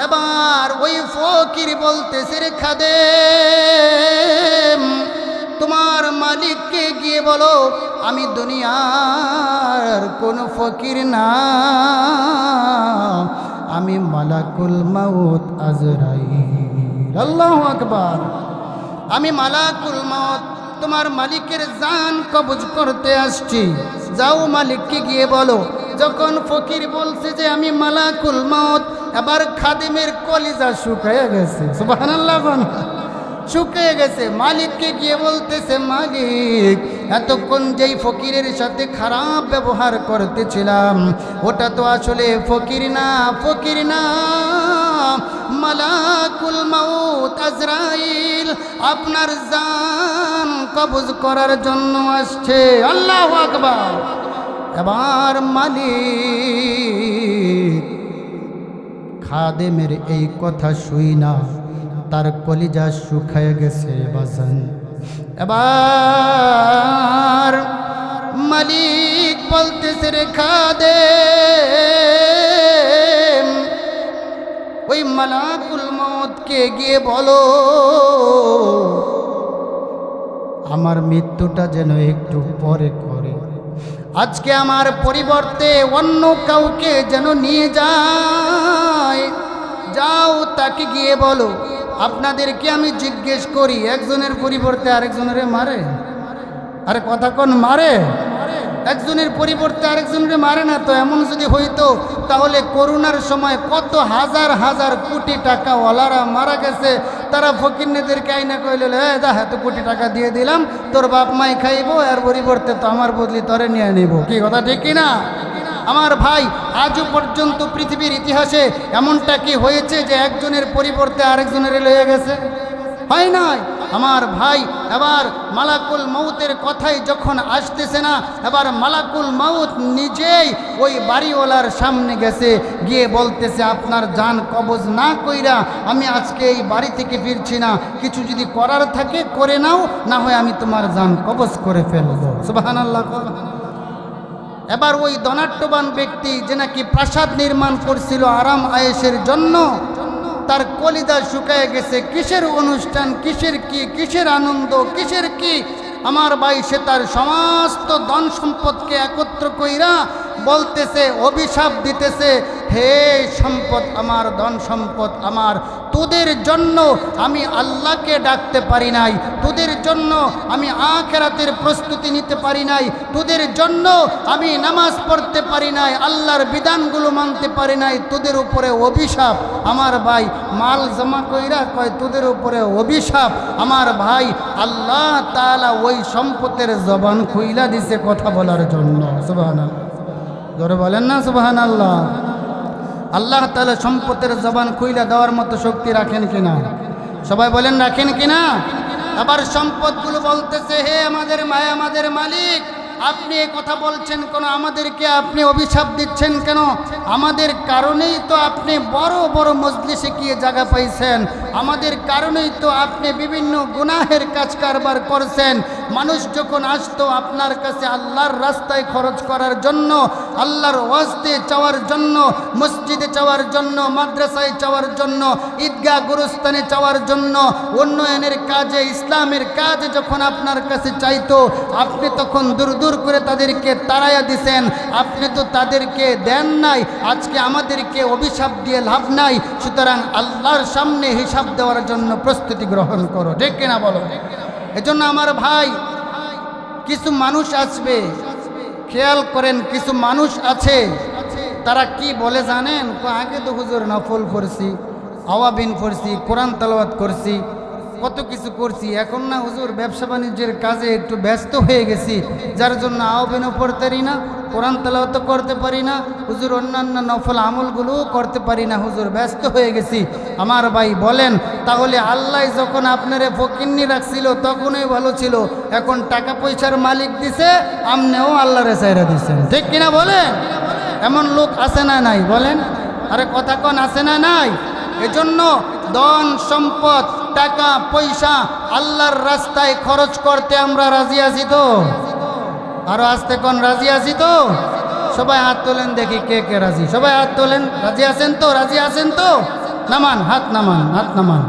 এবার ওই ফকির বলতেছে, রে খাদেম, তোমার মালিককে গিয়ে বলো আমি দুনিয়ার কোন ফকির না, আমি মালাকুল মাউত আজরাইল। আল্লাহু আকবার। আমি মালাকুল মাউত, তোমার মালিকের জান কবজ করতে আসছি, যাও মালিককে গিয়ে বলো। যখন ফকির বলছে যে আমি মালাকুল মাউত, এবার খাদেমের কলিজা শুকায় গেছে। সুবহানাল্লাহ, শুকিয়ে গেছে। মালিককে গিয়ে বলতেছে, মালিক, এতক্ষণ যেই ফকিরের সাথে খারাপ ব্যবহার করতেছিলাম ওটা তো আসলে ফকির না, ফকির না, মালাকুল মাউত আজরাইল আপনার জান কবজ করার জন্য আসছে। আল্লাহু আকবার। এবার মালিক খাদেমের এই কথা শুই না তার কলিজা শুকায় গেছে বাজান। এবার মালিক বলতেছে, রে খাদেম, ওই মালাকুল মউতকে গিয়ে বলো আমার মৃত্যুটা যেন একটু পরে করে, আজকে আমার পরিবর্তে অন্য কাউকে যেন নিয়ে যায়, যাও তাকে গিয়ে বলো, আপনাদেরকে আমি জিজ্ঞেস করি, একজনের পরিবর্তে আরেকজনের মারে? আরে কথা কোন মারে? একজনের পরিবর্তে আরেকজনের মারে না তো? এমন যদি হইতো তাহলে করোনার সময় কত হাজার হাজার কোটি টাকা ওয়ালারা মারা গেছে, তারা ফকিরনেদেরকে আইনা কইল, এত কোটি টাকা দিয়ে দিলাম, তোর বাপ মাই খাইব, আর পরিবর্তে তো আমার বদলি তরে নিয়ে নিব। কি কথা ঠিক কিনা? আমার ভাই, আজও পর্যন্ত পৃথিবীর ইতিহাসে এমনটা কি হয়েছে যে একজনের পরিবর্তে আরেকজনের লয়ে গেছে? হয় নাই। আমার ভাই, এবার মালাকুল মৌতের কথাই যখন আসতেছে না, এবার মালাকুল মৌত নিজেই ওই বাড়িওয়ালার সামনে গেছে, গিয়ে বলতেছে, আপনার জান কবজ না কইরা আমি আজকে এই বাড়ি থেকে ফিরছি না, কিছু যদি করার থাকে করে নাও, না হয় আমি তোমার জান কবজ করে ফেলবো। সুবহানাল্লাহ। এবার ওই ধনাঢ্যবান ব্যক্তি যে নাকি প্রাসাদ নির্মাণ করছিল আরাম আয়েশের জন্য, তার কলিদা শুকায় গেছে। কিসের অনুষ্ঠান, কিসের কি, কিসের আনন্দ, কিসের কি? আমার ভাই, সে তার সমস্ত ধন সম্পদকে একত্র কইরা বলতেছে, অভিশাপ দিতেছে, হে সম্পদ আমার, ধন সম্পদ আমার, তোদের জন্য আমি আল্লাহকে ডাকতে পারি নাই, তোদের জন্য আমি আখিরাতের প্রস্তুতি নিতে পারি নাই, তোদের জন্য আমি নামাজ পড়তে পারি নাই, আল্লাহর বিধানগুলো মানতে পারি নাই, তোদের উপরে অভিশাপ। আমার ভাই, মাল জমা কইরা কয় তোদের উপরে অভিশাপ। আমার ভাই, আল্লাহ তাআলা ওই সম্পদের জবান খুইলা দিছে কথা বলার জন্য। সুবহানাল্লাহ, জোরে বলেন না সুবহানাল্লাহ। আল্লাহ তাআলা সম্পদের জবান খুইলা দেওয়ার মতো শক্তি রাখেন কিনা? সবাই বলেন রাখেন কিনা? আবার সম্পদগুলো বলতেছে, হে আমাদের মায়া, আমাদের মালিক, আপনি এই কথা বলছেন কেন? আমাদেরকে আপনি অভিশাপ দিচ্ছেন কেন? আমাদের কারণেই তো আপনি বড় বড় মজলিসে গিয়ে জায়গা পাইছেন, আমাদের কারণেই তো আপনি বিভিন্ন গুনাহের কাজ কারবার করছেন। মানুষ যখন আসতো আপনার কাছে আল্লাহর রাস্তায় খরচ করার জন্য, আল্লাহর ওয়াজতে চাওয়ার জন্য, মসজিদে চাওয়ার জন্য, মাদ্রাসায় চাওয়ার জন্য, ঈদগাহ গুরুস্থানে চাওয়ার জন্য, উন্নয়নের কাজে, ইসলামের কাজে যখন আপনার কাছে চাইতো, আপনি তখন দূর দূর করে তাদেরকে তাড়াইয়া দিছেন। আপনি তো তাদেরকে দেন নাই, আজকে আমাদেরকে অভিশাপ দিয়ে লাভ নাই। সুতরাং আল্লাহর সামনে হিসাব দেওয়ার জন্য প্রস্তুতি গ্রহণ করো। ঠিক কিনা বলো? এজন্য আমার ভাই, কিছু মানুষ আসবে, খেয়াল করেন, কিছু মানুষ আছে, তারা কি বলে জানেন? আগে তো হুজুর নফল করছি, আওয়াবিন করছি, কোরআন তেলাওয়াত করছি, কত কিছু করছি, এখন না হুজুর ব্যবসা বাণিজ্যের কাজে একটু ব্যস্ত হয়ে গেছি, যার জন্য আওয়াবিনও পড়তে পারি না, কোরআন তেলাওয়াতও করতে পারি না, হুজুর অন্যান্য নফল আমলগুলোও করতে পারি না, হুজুর ব্যস্ত হয়ে গেছি। আমার ভাই বলেন, তাহলে আল্লাহ যখন আপনারে ফকিন্নি রাখছিল তখনই ভালো ছিল, এখন টাকা পয়সার মালিক দিছে, আমনেও আল্লাহরে চাইরা দিছেন। ঠিক কিনা বলেন? এমন লোক আছে না নাই? বলেন, আরে কথা কন, আছে না নাই? এজন্য ধন সম্পদ, টাকা পয়সা আল্লাহর রাস্তায় খরচ করতে আমরা রাজি আছি তো? আরো আসতে কোন রাজি আছি তো? সবাই হাত তোলেন দেখি, কে কে রাজি? সবাই হাত তোলেন। রাজি আছেন তো? রাজি আছেন তো? নামান হাত, নামান হাত, নামান।